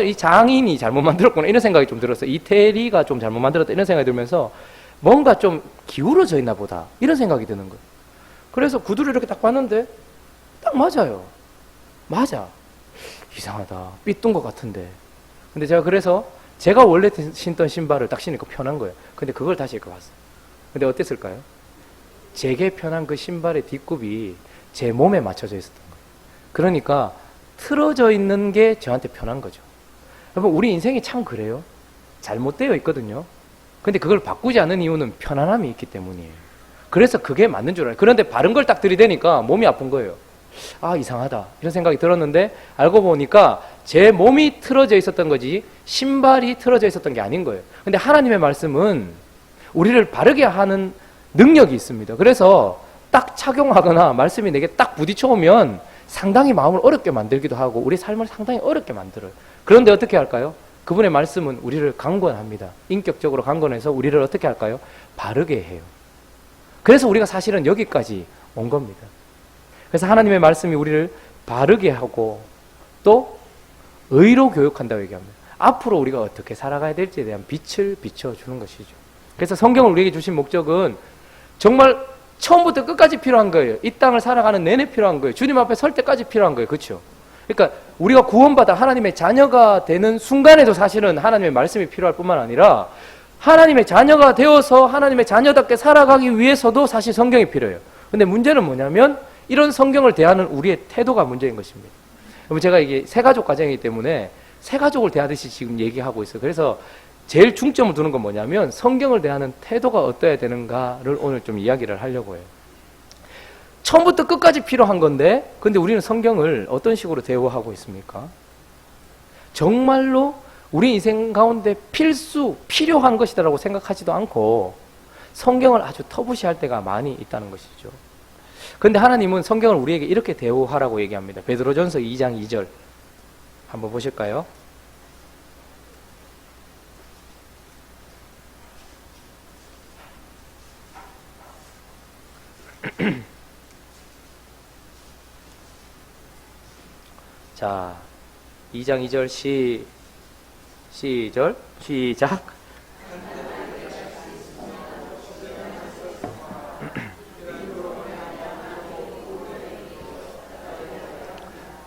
이 장인이 잘못 만들었구나 이런 생각이 좀 들었어요. 이태리가 좀 잘못 만들었다 이런 생각이 들면서, 뭔가 좀 기울어져 있나 보다 이런 생각이 드는 거예요. 그래서 구두를 이렇게 딱 봤는데 딱 맞아요. 맞아. 이상하다. 삐뚤 것 같은데. 근데 제가 그래서 제가 원래 신던 신발을 딱 신으니까 편한 거예요. 근데 그걸 다시 입어봤어요. 근데 어땠을까요? 제게 편한 그 신발의 뒷굽이 제 몸에 맞춰져 있었던 거예요. 그러니까 틀어져 있는 게 저한테 편한 거죠. 여러분, 우리 인생이 참 그래요. 잘못되어 있거든요. 근데 그걸 바꾸지 않는 이유는 편안함이 있기 때문이에요. 그래서 그게 맞는 줄 알아요. 그런데 바른 걸 딱 들이대니까 몸이 아픈 거예요. 아, 이상하다, 이런 생각이 들었는데 알고 보니까 제 몸이 틀어져 있었던 거지 신발이 틀어져 있었던 게 아닌 거예요. 근데 하나님의 말씀은 우리를 바르게 하는 능력이 있습니다. 그래서 딱 착용하거나 말씀이 내게 딱 부딪혀 오면 상당히 마음을 어렵게 만들기도 하고 우리 삶을 상당히 어렵게 만들어요. 그런데 어떻게 할까요? 그분의 말씀은 우리를 강권합니다. 인격적으로 강권해서 우리를 어떻게 할까요? 바르게 해요. 그래서 우리가 사실은 여기까지 온 겁니다. 그래서 하나님의 말씀이 우리를 바르게 하고 또 의로 교육한다고 얘기합니다. 앞으로 우리가 어떻게 살아가야 될지에 대한 빛을 비춰주는 것이죠. 그래서 성경을 우리에게 주신 목적은 정말 처음부터 끝까지 필요한 거예요. 이 땅을 살아가는 내내 필요한 거예요. 주님 앞에 설 때까지 필요한 거예요. 그렇죠? 그러니까 우리가 구원받아 하나님의 자녀가 되는 순간에도 사실은 하나님의 말씀이 필요할 뿐만 아니라 하나님의 자녀가 되어서 하나님의 자녀답게 살아가기 위해서도 사실 성경이 필요해요. 근데 문제는 뭐냐면 이런 성경을 대하는 우리의 태도가 문제인 것입니다. 제가 이게 새가족 가정이기 때문에 새가족을 대하듯이 지금 얘기하고 있어요. 그래서 제일 중점을 두는 건 뭐냐면 성경을 대하는 태도가 어떠해야 되는가를 오늘 좀 이야기를 하려고 해요. 처음부터 끝까지 필요한 건데 근데 우리는 성경을 어떤 식으로 대우하고 있습니까? 정말로 우리 인생 가운데 필요한 것이다라고 생각하지도 않고 성경을 아주 터부시할 때가 많이 있다는 것이죠. 그런데 하나님은 성경을 우리에게 이렇게 대우하라고 얘기합니다. 베드로전서 2장 2절 한번 보실까요? 자, 2장 2절 시작.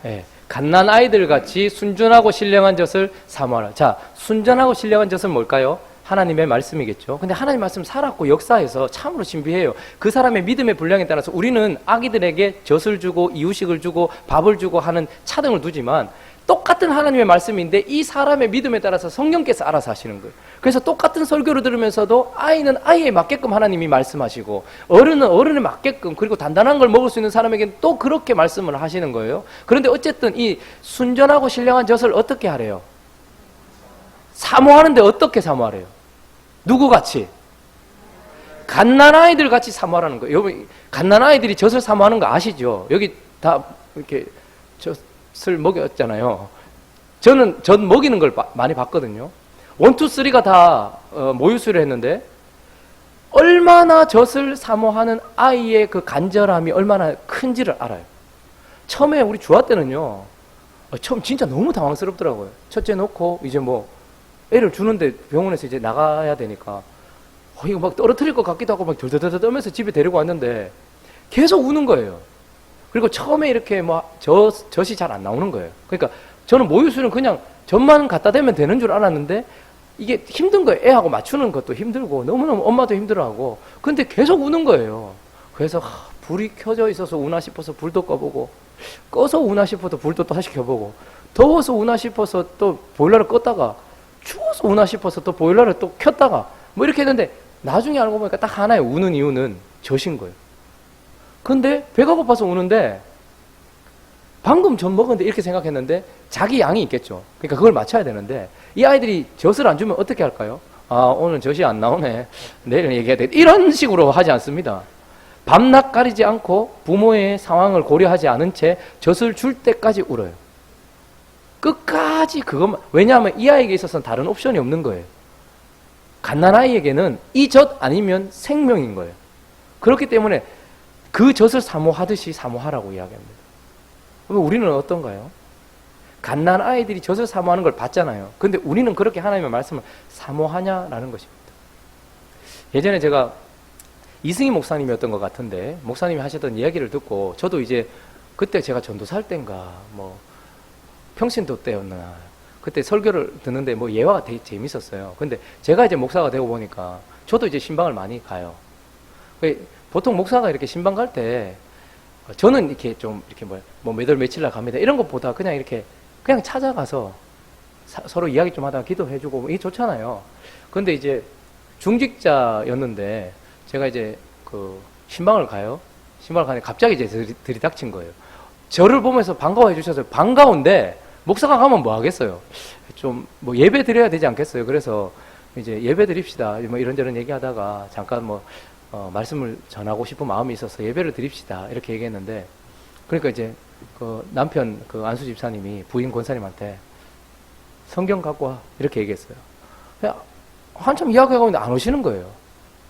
네, 갓난 아이들 같이 순전하고 신령한 젖을 사모하라. 자, 순전하고 신령한 젖은 뭘까요? 하나님의 말씀이겠죠. 근데 하나님 말씀 살았고 역사에서 참으로 신비해요. 그 사람의 믿음의 분량에 따라서 우리는 아기들에게 젖을 주고 이유식을 주고 밥을 주고 하는 차등을 두지만 똑같은 하나님의 말씀인데 이 사람의 믿음에 따라서 성령께서 알아서 하시는 거예요. 그래서 똑같은 설교를 들으면서도 아이는 아이에 맞게끔 하나님이 말씀하시고 어른은 어른에 맞게끔 그리고 단단한 걸 먹을 수 있는 사람에게는 또 그렇게 말씀을 하시는 거예요. 그런데 어쨌든 이 순전하고 신령한 젖을 어떻게 하래요? 사모하는데 어떻게 사모하래요? 누구같이? 갓난아이들 같이 사모하라는 거예요. 여러분, 갓난아이들이 젖을 사모하는 거 아시죠? 여기 다 이렇게 젖을 먹였잖아요. 저는 젖 먹이는 걸 많이 봤거든요. 1, 2, 3가 다 모유수유를 했는데 얼마나 젖을 사모하는 아이의 그 간절함이 얼마나 큰지를 알아요. 처음에 우리 주아 때는요, 처음 진짜 너무 당황스럽더라고요. 첫째 놓고 이제 뭐 애를 주는데 병원에서 이제 나가야 되니까 이거 막 떨어뜨릴 것 같기도 하고 막 덜덜덜 떨면서 집에 데리고 왔는데 계속 우는 거예요. 그리고 처음에 이렇게 뭐 젖이 잘 안 나오는 거예요. 그러니까 저는 모유수유는 그냥 젖만 갖다 대면 되는 줄 알았는데 이게 힘든 거예요. 애하고 맞추는 것도 힘들고 너무너무 엄마도 힘들어하고 근데 계속 우는 거예요. 그래서 불이 켜져 있어서 우나 싶어서 불도 꺼보고 꺼서 우나 싶어서 불도 다시 켜보고 더워서 우나 싶어서 또 보일러를 껐다가 추워서 우나 싶어서 또 보일러를 또 켰다가 뭐 이렇게 했는데 나중에 알고 보니까 딱 하나의 우는 이유는 젖인 거예요. 근데 배가 고파서 우는데 방금 젖 먹었는데 이렇게 생각했는데 자기 양이 있겠죠. 그러니까 그걸 맞춰야 되는데 이 아이들이 젖을 안 주면 어떻게 할까요? 아, 오늘 젖이 안 나오네. 내일 얘기해야 돼. 이런 식으로 하지 않습니다. 밤낮 가리지 않고 부모의 상황을 고려하지 않은 채 젖을 줄 때까지 울어요. 끝까지 그것만. 왜냐하면 이 아이에게 있어서는 다른 옵션이 없는 거예요. 갓난아이에게는 이 젖 아니면 생명인 거예요. 그렇기 때문에 그 젖을 사모하듯이 사모하라고 이야기합니다. 그럼 우리는 어떤가요? 갓난아이들이 젖을 사모하는 걸 봤잖아요. 근데 우리는 그렇게 하나님의 말씀을 사모하냐라는 것입니다. 예전에 제가 이승희 목사님이었던 것 같은데 목사님이 하셨던 이야기를 듣고 저도 이제 그때 제가 전도사 할 때인가 뭐 평신도 때였나 그때 설교를 듣는데 뭐 예화가 되게 재밌었어요. 근데 제가 이제 목사가 되고 보니까 저도 이제 신방을 많이 가요. 보통 목사가 이렇게 신방 갈 때 저는 이렇게 좀 이렇게 뭐 몇월 며칠 날 갑니다 이런 것보다 그냥 이렇게 그냥 찾아가서 서로 이야기 좀 하다가 기도해주고 뭐 이게 좋잖아요. 근데 이제 중직자였는데 제가 이제 그 신방을 가요. 신방을 가는데 갑자기 이제 들이닥친 거예요. 저를 보면서 반가워해 주셔서 반가운데 목사가 가면 뭐 하겠어요? 좀 뭐 예배 드려야 되지 않겠어요? 그래서 이제 예배 드립시다. 뭐 이런저런 얘기하다가 잠깐 뭐 말씀을 전하고 싶은 마음이 있어서 예배를 드립시다. 이렇게 얘기했는데 그러니까 이제 그 남편 그 안수 집사님이 부인 권사님한테 성경 갖고 와 이렇게 얘기했어요. 그냥 한참 이야기하고 있는데 안 오시는 거예요.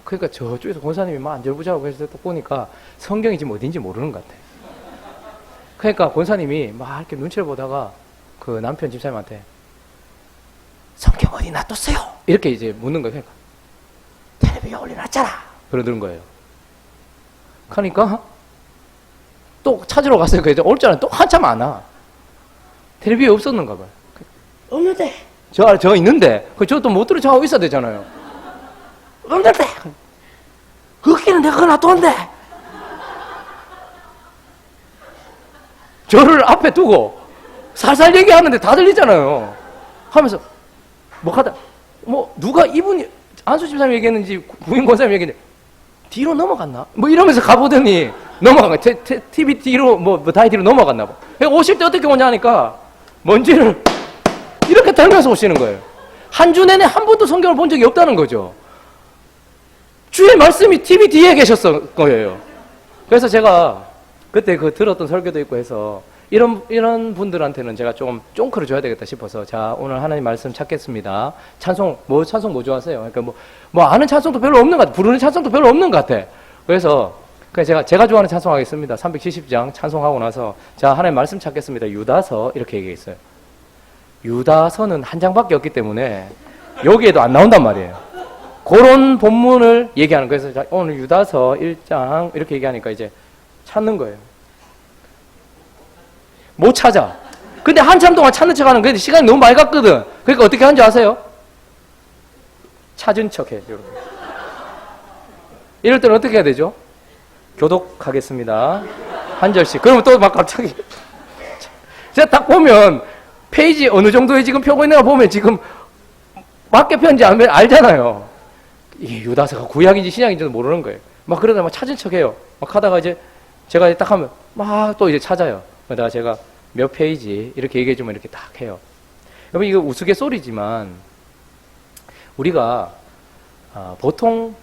그러니까 저쪽에서 권사님이 막 안절부절하고 해서 또 보니까 성경이 지금 어딘지 모르는 것 같아. 그러니까 권사님이 막 이렇게 눈치를 보다가 그 남편 집사님한테 성경 어디 놔뒀어요? 이렇게 이제 묻는 거예요. 그러니까 텔레비에 올려놨잖아. 그러는 거예요. 그러니까 또 찾으러 갔어요. 그래서 올 줄 알았는데 또 한참 안 와. 텔레비에 없었는가 봐요. 없는데. 저 있는데. 저도 못 들어 자고 있어야 되잖아요. 없는데. 거기는 내가 그거 놔뒀는데. 저를 앞에 두고 살살 얘기하는데 다 들리잖아요. 하면서 누가 이분이 안수 집사님 얘기했는지 부인 권사님 얘기했는데 뒤로 넘어갔나? 뭐 이러면서 가보더니 넘어간 거야. TV 뒤로 다이 뒤로 넘어갔나 봐. 오실 때 어떻게 오냐 하니까 먼지를 이렇게 털면서 오시는 거예요. 한 주 내내 한 번도 성경을 본 적이 없다는 거죠. 주의 말씀이 TV 뒤에 계셨을 거예요. 그래서 제가 그때 그 들었던 설교도 있고 해서 이런 분들한테는 제가 좀 쫑크를 줘야 되겠다 싶어서 자 오늘 하나님 말씀 찾겠습니다. 찬송 뭐 좋아하세요? 그러니까 뭐 아는 찬송도 별로 없는 것 같아. 부르는 찬송도 별로 없는 것 같아. 그래서 제가 좋아하는 찬송 하겠습니다. 370장 찬송하고 나서 자 하나님 말씀 찾겠습니다. 유다서 이렇게 얘기했어요. 유다서는 한 장밖에 없기 때문에 여기에도 안 나온단 말이에요. 그런 본문을 얘기하는 거예요. 그래서 자, 오늘 유다서 1장 이렇게 얘기하니까 이제 찾는 거예요. 못 찾아. 근데 한참 동안 찾는 척 하는 거예요. 시간이 너무 많이 갔거든. 그러니까 어떻게 하는지 아세요? 찾은 척 해. 이럴 때는 어떻게 해야 되죠? 교독하겠습니다. 한 절씩. 그러면 또 막 갑자기. 제가 딱 보면 페이지 어느 정도에 지금 펴고 있는가 보면 지금 맞게 펴는지 알잖아요. 이게 유다서가 구약인지 신약인지도 모르는 거예요. 막 그러다 막 찾은 척 해요. 막 하다가 이제 제가 딱 하면 막 또 이제 찾아요. 그러다가 제가 몇 페이지 이렇게 얘기해주면 이렇게 딱 해요. 여러분 이거 우스갯소리지만 우리가 보통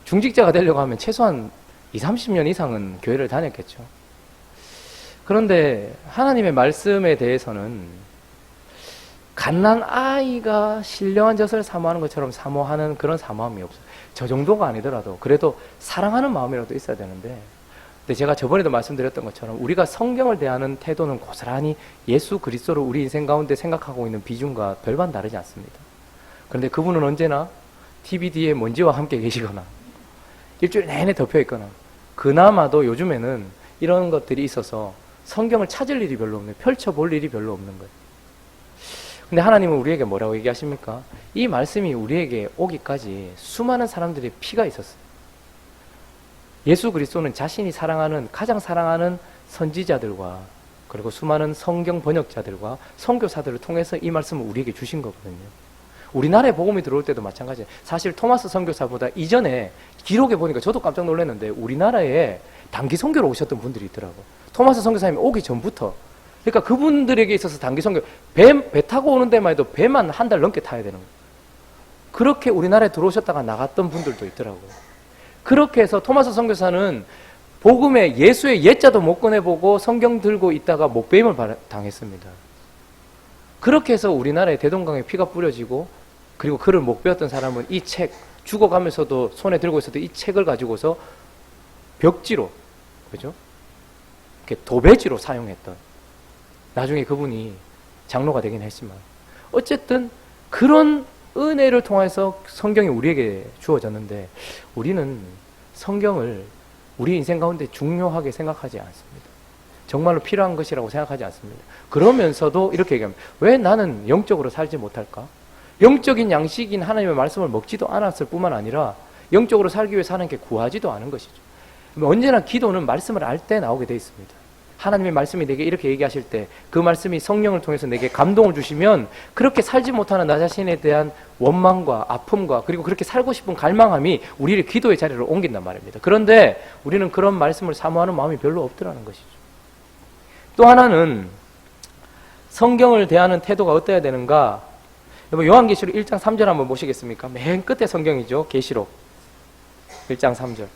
중직자가 되려고 하면 최소한 20-30년 이상은 교회를 다녔겠죠. 그런데 하나님의 말씀에 대해서는 갓난 아이가 신령한 젖을 사모하는 것처럼 사모하는 그런 사모함이 없어요. 저 정도가 아니더라도 그래도 사랑하는 마음이라도 있어야 되는데 근데 제가 저번에도 말씀드렸던 것처럼 우리가 성경을 대하는 태도는 고스란히 예수 그리스도를 우리 인생 가운데 생각하고 있는 비중과 별반 다르지 않습니다. 그런데 그분은 언제나 TV 뒤에 먼지와 함께 계시거나 일주일 내내 덮여 있거나 그나마도 요즘에는 이런 것들이 있어서 성경을 찾을 일이 별로 없네요. 펼쳐볼 일이 별로 없는 거예요. 근데 하나님은 우리에게 뭐라고 얘기하십니까? 이 말씀이 우리에게 오기까지 수많은 사람들의 피가 있었어요. 예수 그리스도는 자신이 가장 사랑하는 선지자들과 그리고 수많은 성경 번역자들과 선교사들을 통해서 이 말씀을 우리에게 주신 거거든요. 우리나라에 복음이 들어올 때도 마찬가지예요. 사실 토마스 선교사보다 이전에 기록에 보니까 저도 깜짝 놀랐는데 우리나라에 단기 선교로 오셨던 분들이 있더라고요. 토마스 선교사님이 오기 전부터. 그러니까 그분들에게 있어서 단기 선교, 배 타고 오는 데만 해도 배만 한 달 넘게 타야 되는 거예요. 그렇게 우리나라에 들어오셨다가 나갔던 분들도 있더라고요. 그렇게 해서 토마스 선교사는 복음에 예수의 옛자도 못 꺼내보고 성경 들고 있다가 목배임을 당했습니다. 그렇게 해서 우리나라에 대동강에 피가 뿌려지고 그리고 그를 못 배웠던 사람은 이 책, 죽어가면서도 손에 들고 있어도 이 책을 가지고서 벽지로, 그죠? 이렇게 도배지로 사용했던 나중에 그분이 장로가 되긴 했지만 어쨌든 그런 은혜를 통해서 성경이 우리에게 주어졌는데 우리는 성경을 우리 인생 가운데 중요하게 생각하지 않습니다. 정말로 필요한 것이라고 생각하지 않습니다. 그러면서도 이렇게 얘기합니다. 왜 나는 영적으로 살지 못할까? 영적인 양식인 하나님의 말씀을 먹지도 않았을 뿐만 아니라 영적으로 살기 위해 사는 게 구하지도 않은 것이죠. 언제나 기도는 말씀을 알 때 나오게 되어 있습니다. 하나님의 말씀이 내게 이렇게 얘기하실 때 그 말씀이 성령을 통해서 내게 감동을 주시면 그렇게 살지 못하는 나 자신에 대한 원망과 아픔과 그리고 그렇게 살고 싶은 갈망함이 우리를 기도의 자리로 옮긴단 말입니다. 그런데 우리는 그런 말씀을 사모하는 마음이 별로 없더라는 것이죠. 또 하나는 성경을 대하는 태도가 어떠해야 되는가? 요한계시록 1장 3절 한번 보시겠습니까? 맨 끝에 성경이죠. 계시록 1장 3절.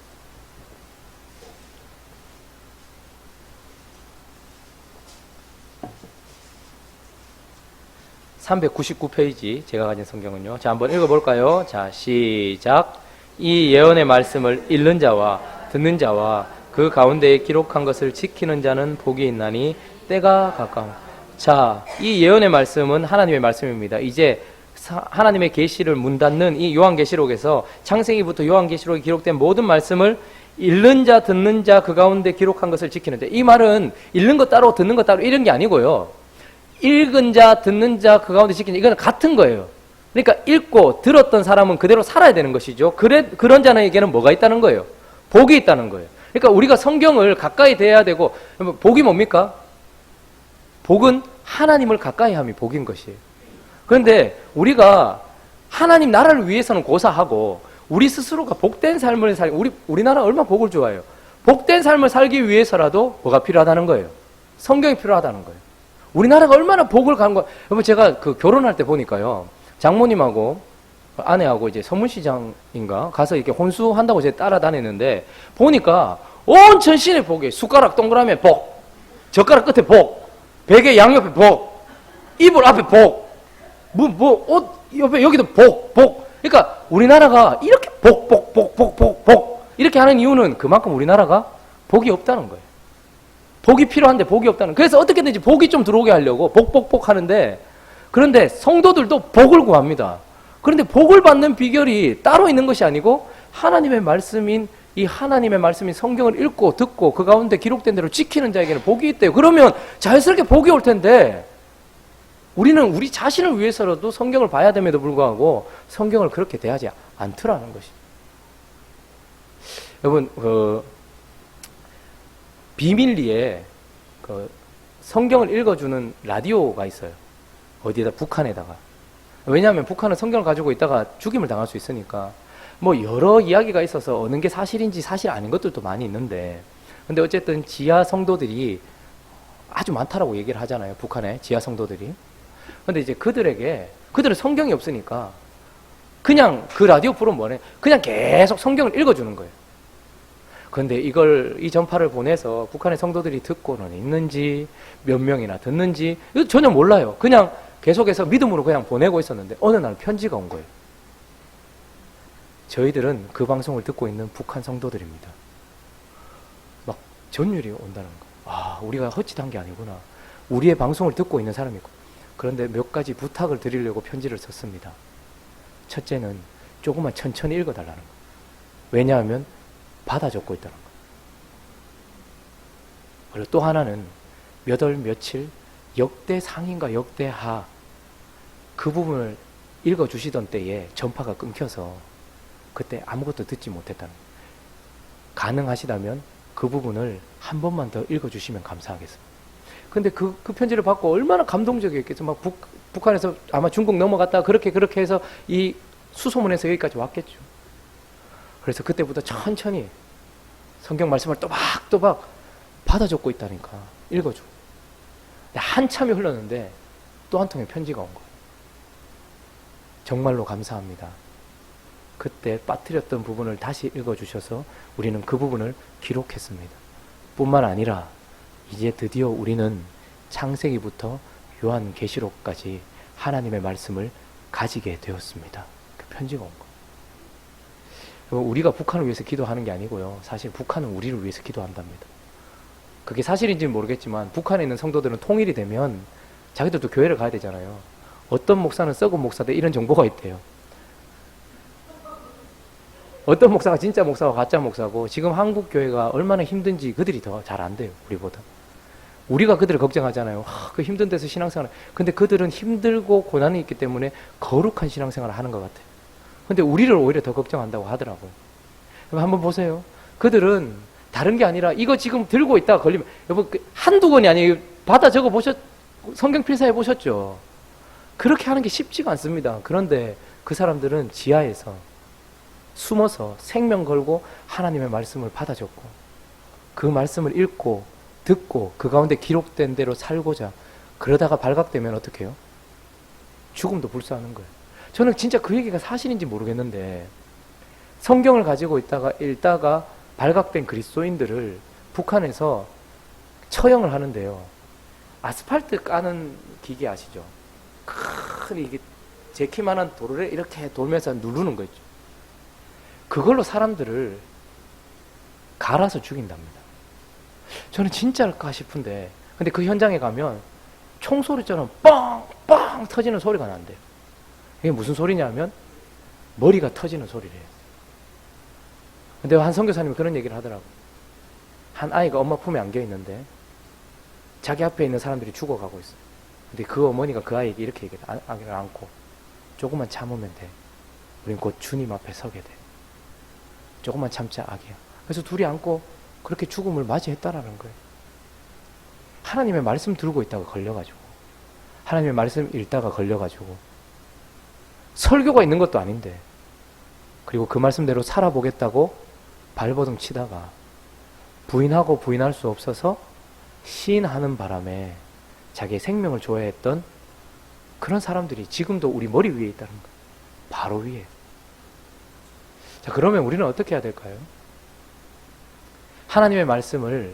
399페이지 제가 가진 성경은요. 자, 한번 읽어볼까요? 자, 시작. 이 예언의 말씀을 읽는 자와 듣는 자와 그 가운데에 기록한 것을 지키는 자는 복이 있나니 때가 가까워. 자, 이 예언의 말씀은 하나님의 말씀입니다. 이제 하나님의 계시를 문 닫는 이 요한계시록에서 창세기부터 요한계시록에 기록된 모든 말씀을 읽는 자, 듣는 자, 그 가운데 기록한 것을 지키는 자. 이 말은 읽는 것 따로 듣는 것 따로 이런 게 아니고요. 읽은 자, 듣는 자, 그 가운데 지키는 자, 이건 같은 거예요. 그러니까 읽고 들었던 사람은 그대로 살아야 되는 것이죠. 그런 자에게는 뭐가 있다는 거예요? 복이 있다는 거예요. 그러니까 우리가 성경을 가까이 대해야 되고, 복이 뭡니까? 복은 하나님을 가까이 함이 복인 것이에요. 그런데 우리가 하나님 나라를 위해서는 고사하고 우리 스스로가 복된 삶을 우리나라 얼마나 복을 좋아해요. 복된 삶을 살기 위해서라도 뭐가 필요하다는 거예요? 성경이 필요하다는 거예요. 우리나라가 얼마나 복을 가는 거야. 여러분, 제가 그 결혼할 때 보니까요, 장모님하고 아내하고 이제 서문시장인가 가서 이렇게 혼수한다고 제가 따라다녔는데 보니까 온 전신에 복이, 숟가락 동그라미에 복, 젓가락 끝에 복, 베개 양옆에 복, 이불 앞에 복, 옷 옆에 여기도 복. 그러니까 우리나라가 이렇게 복 이렇게 하는 이유는 그만큼 우리나라가 복이 없다는 거예요. 복이 필요한데 복이 없다는 거예요. 그래서 어떻게든지 복이 좀 들어오게 하려고 복 하는데, 그런데 성도들도 복을 구합니다. 그런데 복을 받는 비결이 따로 있는 것이 아니고 하나님의 말씀인 성경을 읽고 듣고 그 가운데 기록된 대로 지키는 자에게는 복이 있대요. 그러면 자연스럽게 복이 올 텐데 우리는 우리 자신을 위해서라도 성경을 봐야 됨에도 불구하고 성경을 그렇게 대하지 않더라는 것이죠. 여러분, 비밀리에 성경을 읽어주는 라디오가 있어요. 어디에다, 북한에다가. 왜냐하면 북한은 성경을 가지고 있다가 죽임을 당할 수 있으니까. 뭐 여러 이야기가 있어서 어느 게 사실인지 사실 아닌 것들도 많이 있는데, 근데 어쨌든 지하 성도들이 아주 많다라고 얘기를 하잖아요. 북한의 지하 성도들이. 근데 이제 그들은 성경이 없으니까 그냥 그 라디오 프로는 뭐래? 그냥 계속 성경을 읽어주는 거예요. 그런데 이 전파를 보내서 북한의 성도들이 듣고는 있는지, 몇 명이나 듣는지, 이거 전혀 몰라요. 그냥 계속해서 믿음으로 그냥 보내고 있었는데, 어느 날 편지가 온 거예요. 저희들은 그 방송을 듣고 있는 북한 성도들입니다. 막 전율이 온다는 거. 아, 우리가 헛짓한 게 아니구나. 우리의 방송을 듣고 있는 사람이 있고. 그런데 몇 가지 부탁을 드리려고 편지를 썼습니다. 첫째는 조금만 천천히 읽어달라는 거. 왜냐하면 받아 적고 있다는 거. 그리고 또 하나는 몇 월 며칠 역대 상인가 역대 하 그 부분을 읽어주시던 때에 전파가 끊겨서 그때 아무것도 듣지 못했다는 거. 가능하시다면 그 부분을 한 번만 더 읽어주시면 감사하겠습니다. 근데 그 편지를 받고 얼마나 감동적이었겠어. 막 북한에서 아마 중국 넘어갔다가 그렇게 해서 이 수소문에서 여기까지 왔겠죠. 그래서 그때부터 천천히 성경 말씀을 또박또박 받아 적고 있다니까. 읽어주고. 한참이 흘렀는데 또 한 통의 편지가 온 거예요. 정말로 감사합니다. 그때 빠뜨렸던 부분을 다시 읽어주셔서 우리는 그 부분을 기록했습니다. 뿐만 아니라 이제 드디어 우리는 창세기부터 요한계시록까지 하나님의 말씀을 가지게 되었습니다. 그 편지가 온 거예요. 우리가 북한을 위해서 기도하는 게 아니고요. 사실 북한은 우리를 위해서 기도한답니다. 그게 사실인지는 모르겠지만 북한에 있는 성도들은 통일이 되면 자기들도 교회를 가야 되잖아요. 어떤 목사는 썩은 목사들 이런 정보가 있대요. 어떤 목사가 진짜 목사고 가짜 목사고 지금 한국 교회가 얼마나 힘든지 그들이 더 잘 안돼요. 우리보다. 우리가 그들을 걱정하잖아요. 그 힘든 데서 신앙생활. 근데 그들은 힘들고 고난이 있기 때문에 거룩한 신앙생활을 하는 것 같아요. 근데 우리를 오히려 더 걱정한다고 하더라고요. 그럼 한번 보세요. 그들은 다른 게 아니라 이거 지금 들고 있다가 걸리면, 여러분, 한두 권이 아니에요. 받아 적어 성경 필사해 보셨죠? 그렇게 하는 게 쉽지가 않습니다. 그런데 그 사람들은 지하에서 숨어서 생명 걸고 하나님의 말씀을 받아 적고 그 말씀을 읽고 듣고 그 가운데 기록된 대로 살고자 그러다가 발각되면 어떻게 해요? 죽음도 불사하는 거예요. 저는 진짜 그 얘기가 사실인지 모르겠는데 성경을 가지고 읽다가 발각된 그리스도인들을 북한에서 처형을 하는데요. 아스팔트 까는 기계 아시죠? 큰 이게 제 키만한 도로를 이렇게 돌면서 누르는 거 있죠. 그걸로 사람들을 갈아서 죽인답니다. 저는 진짜일까 싶은데, 근데 그 현장에 가면 총소리처럼 빵빵 터지는 소리가 난대요. 이게 무슨 소리냐면 머리가 터지는 소리래요. 근데 한 선교사님이 그런 얘기를 하더라고요. 한 아이가 엄마 품에 안겨 있는데 자기 앞에 있는 사람들이 죽어가고 있어요. 근데 그 어머니가 그 아이에게 이렇게 얘기해요. 아기를 안고 조금만 참으면 돼. 우린 곧 주님 앞에 서게 돼. 조금만 참자, 아기야. 그래서 둘이 안고 그렇게 죽음을 맞이했다라는 거예요. 하나님의 말씀 들고 있다가 걸려가지고, 하나님의 말씀 읽다가 걸려가지고, 설교가 있는 것도 아닌데, 그리고 그 말씀대로 살아보겠다고 발버둥 치다가 부인하고 부인할 수 없어서 시인하는 바람에 자기의 생명을 좋아했던 그런 사람들이 지금도 우리 머리 위에 있다는 거예요. 바로 위에. 자, 그러면 우리는 어떻게 해야 될까요? 하나님의 말씀을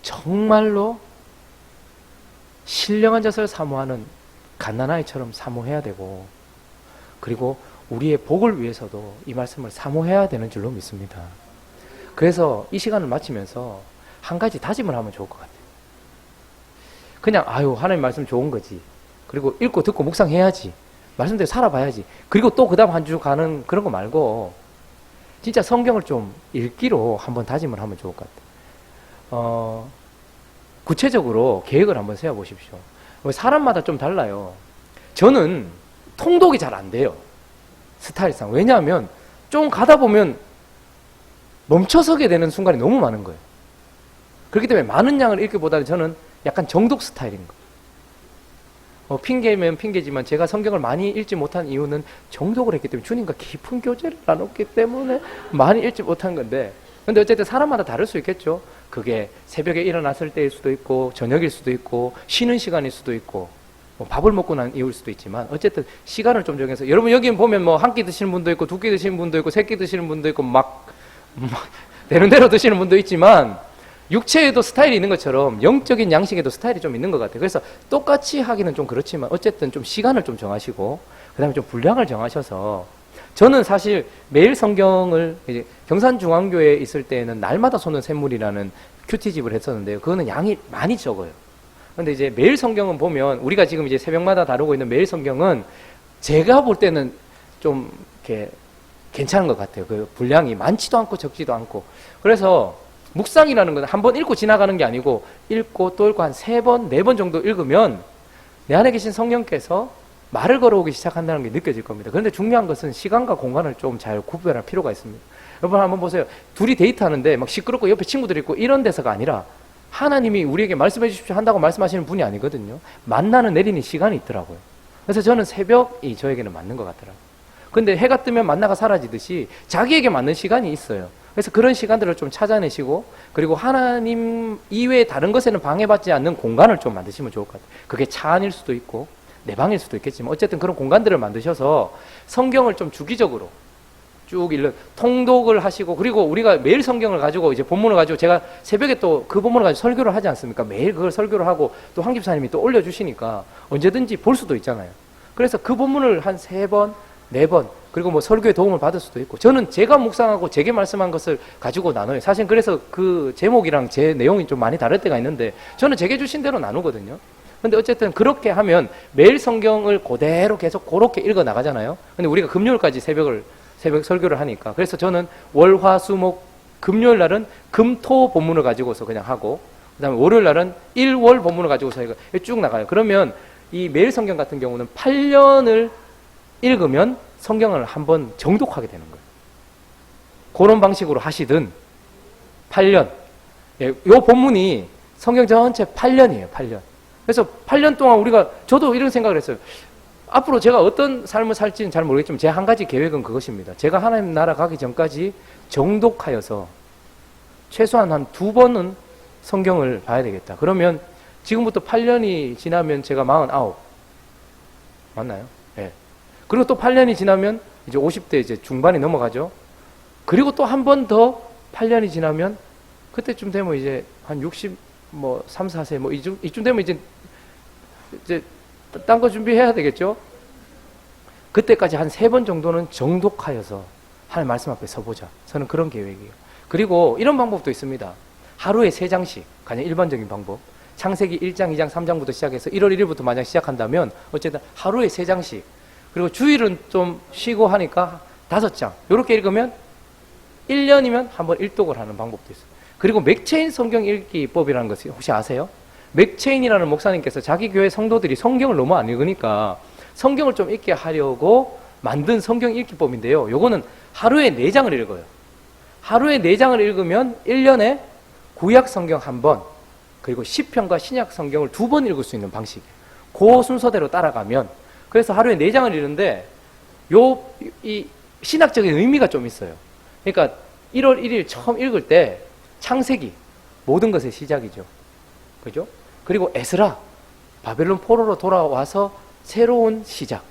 정말로 신령한 젖을 사모하는 갓난아이처럼 사모해야 되고, 그리고 우리의 복을 위해서도 이 말씀을 사모해야 되는 줄로 믿습니다. 그래서 이 시간을 마치면서 한 가지 다짐을 하면 좋을 것 같아요. 그냥 하나님 말씀 좋은 거지. 그리고 읽고 듣고 묵상해야지. 말씀대로 살아봐야지. 그리고 또 그 다음 한 주 가는 그런 거 말고 진짜 성경을 좀 읽기로 한번 다짐을 하면 좋을 것 같아요. 구체적으로 계획을 한번 세워보십시오. 사람마다 좀 달라요. 저는 통독이 잘 안 돼요. 스타일상. 왜냐하면 좀 가다 보면 멈춰서게 되는 순간이 너무 많은 거예요. 그렇기 때문에 많은 양을 읽기보다는 저는 약간 정독 스타일인 거예요. 핑계면 핑계지만 제가 성경을 많이 읽지 못한 이유는 정독을 했기 때문에, 주님과 깊은 교제를 나눴기 때문에 많이 읽지 못한 건데, 근데 어쨌든 사람마다 다를 수 있겠죠. 그게 새벽에 일어났을 때일 수도 있고 저녁일 수도 있고 쉬는 시간일 수도 있고 밥을 먹고 난 이후일 수도 있지만, 어쨌든 시간을 좀 정해서, 여러분 여기 보면 한 끼 드시는 분도 있고 두 끼 드시는 분도 있고 세 끼 드시는 분도 있고 막 되는 대로 드시는 분도 있지만, 육체에도 스타일이 있는 것처럼 영적인 양식에도 스타일이 좀 있는 것 같아요. 그래서 똑같이 하기는 좀 그렇지만 어쨌든 좀 시간을 좀 정하시고 그 다음에 좀 분량을 정하셔서, 저는 사실 매일 성경을 이제 경산중앙교회에 있을 때는 날마다 쏘는 샘물이라는 큐티집을 했었는데요. 그거는 양이 많이 적어요. 근데 이제 매일 성경은 보면, 우리가 지금 이제 새벽마다 다루고 있는 매일 성경은 제가 볼 때는 좀 이렇게 괜찮은 것 같아요. 그 분량이 많지도 않고 적지도 않고. 그래서 묵상이라는 건 한 번 읽고 지나가는 게 아니고 읽고 또 읽고 한 3번, 4번 정도 읽으면 내 안에 계신 성령께서 말을 걸어오기 시작한다는 게 느껴질 겁니다. 그런데 중요한 것은 시간과 공간을 좀 잘 구별할 필요가 있습니다. 여러분 한번 보세요. 둘이 데이트하는데 막 시끄럽고 옆에 친구들이 있고 이런 데서가 아니라, 하나님이 우리에게 말씀해 주십시오 한다고 말씀하시는 분이 아니거든요. 만나는 내리는 시간이 있더라고요. 그래서 저는 새벽이 저에게는 맞는 것 같더라고요. 근데 해가 뜨면 만나가 사라지듯이 자기에게 맞는 시간이 있어요. 그래서 그런 시간들을 좀 찾아내시고, 그리고 하나님 이외에 다른 것에는 방해받지 않는 공간을 좀 만드시면 좋을 것 같아요. 그게 차 안일 수도 있고 내 방일 수도 있겠지만 어쨌든 그런 공간들을 만드셔서 성경을 좀 주기적으로 쭉 통독을 하시고, 그리고 우리가 매일 성경을 가지고 이제 본문을 가지고 제가 새벽에 또 그 본문을 가지고 설교를 하지 않습니까? 매일 그걸 설교를 하고 또 황 집사님이 또 올려주시니까 언제든지 볼 수도 있잖아요. 그래서 그 본문을 한 3번, 4번, 그리고 뭐 설교의 도움을 받을 수도 있고, 저는 제가 묵상하고 제게 말씀한 것을 가지고 나눠요. 사실 그래서 그 제목이랑 제 내용이 좀 많이 다를 때가 있는데 저는 제게 주신 대로 나누거든요. 근데 어쨌든 그렇게 하면 매일 성경을 그대로 계속 그렇게 읽어 나가잖아요. 근데 우리가 금요일까지 새벽 설교를 하니까, 그래서 저는 월, 화, 수, 목, 금요일 날은 금, 토 본문을 가지고서 그냥 하고, 그 다음에 월요일 날은 1월 본문을 가지고 저희가 쭉 나가요. 그러면 이 매일 성경 같은 경우는 8년을 읽으면 성경을 한번 정독하게 되는 거예요. 그런 방식으로 하시든 8년. 예, 요 본문이 성경 전체 8년이에요. 8년. 그래서 8년 동안 저도 이런 생각을 했어요. 앞으로 제가 어떤 삶을 살지는 잘 모르겠지만 제 한 가지 계획은 그것입니다. 제가 하나님 나라 가기 전까지 정독하여서 최소한 한 2번은 성경을 봐야 되겠다. 그러면 지금부터 8년이 지나면 제가 49. 맞나요? 예. 그리고 또 8년이 지나면 이제 50대 이제 중반이 넘어가죠. 그리고 또 한 번 더 8년이 지나면 그때쯤 되면 이제 한 60, 3, 4세 이쯤 되면 이제 딴 거 준비해야 되겠죠? 그때까지 한 3번 정도는 정독하여서 하나님 말씀 앞에 서보자. 저는 그런 계획이에요. 그리고 이런 방법도 있습니다. 하루에 3장씩, 가장 일반적인 방법. 창세기 1장, 2장, 3장부터 시작해서 1월 1일부터 만약 시작한다면 어쨌든 하루에 3장씩. 그리고 주일은 좀 쉬고 하니까 5장. 이렇게 읽으면 1년이면 한번 일독을 하는 방법도 있어요. 그리고 맥체인 성경 읽기법이라는 것을 혹시 아세요? 맥체인이라는 목사님께서 자기 교회 성도들이 성경을 너무 안 읽으니까 성경을 좀 읽게 하려고 만든 성경 읽기법인데요. 요거는 하루에 4장을 읽어요. 하루에 4장을 읽으면 1년에 구약 성경 1번, 그리고 시편과 신약 성경을 2번 읽을 수 있는 방식이에요. 그 순서대로 따라가면, 그래서 하루에 4장을 읽는데 이 신학적인 의미가 좀 있어요. 그러니까 1월 1일 처음 읽을 때 창세기, 모든 것의 시작이죠. 그죠? 그리고 에스라, 바벨론 포로로 돌아와서 새로운 시작.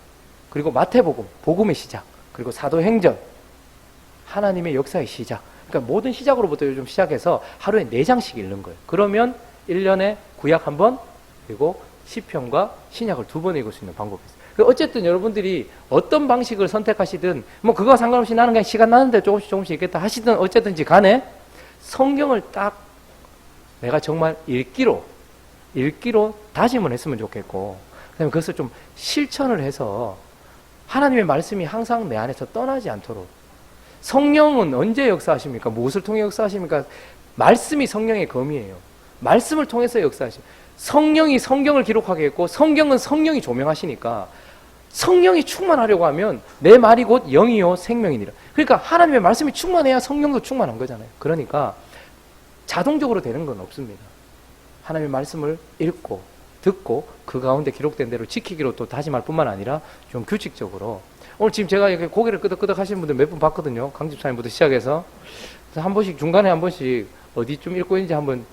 그리고 마태복음, 복음의 시작. 그리고 사도행전, 하나님의 역사의 시작. 그러니까 모든 시작으로부터 요즘 시작해서 하루에 4장씩 읽는 거예요. 그러면 1년에 구약 1번, 그리고 시편과 신약을 2번 읽을 수 있는 방법이 있어요. 어쨌든 여러분들이 어떤 방식을 선택하시든 그거와 상관없이 나는 그냥 시간 나는데 조금씩 읽겠다 하시든 어쨌든지 간에 성경을 딱 내가 정말 읽기로 다짐을 했으면 좋겠고, 그다음에 그것을 좀 실천을 해서 하나님의 말씀이 항상 내 안에서 떠나지 않도록. 성령은 언제 역사하십니까? 무엇을 통해 역사하십니까? 말씀이 성령의 검이에요. 말씀을 통해서 역사하십니다. 성령이 성경을 기록하게 했고 성경은 성령이 조명하시니까 성령이 충만하려고 하면 내 말이 곧 영이요 생명이니라. 그러니까 하나님의 말씀이 충만해야 성령도 충만한 거잖아요. 그러니까 자동적으로 되는 건 없습니다. 하나님의 말씀을 읽고 듣고 그 가운데 기록된 대로 지키기로 또 다짐할 뿐만 아니라 좀 규칙적으로. 오늘 지금 제가 이렇게 고개를 끄덕끄덕 하시는 분들 몇 분 봤거든요. 강집사님부터 시작해서. 한 번씩 중간에 한 번씩 어디쯤 읽고 있는지 한번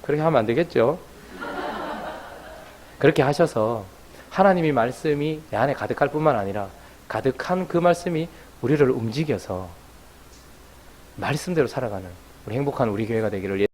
그렇게 하면 안 되겠죠? 그렇게 하셔서 하나님의 말씀이 내 안에 가득할 뿐만 아니라 가득한 그 말씀이 우리를 움직여서 말씀대로 살아가는 우리 행복한 우리 교회가 되기를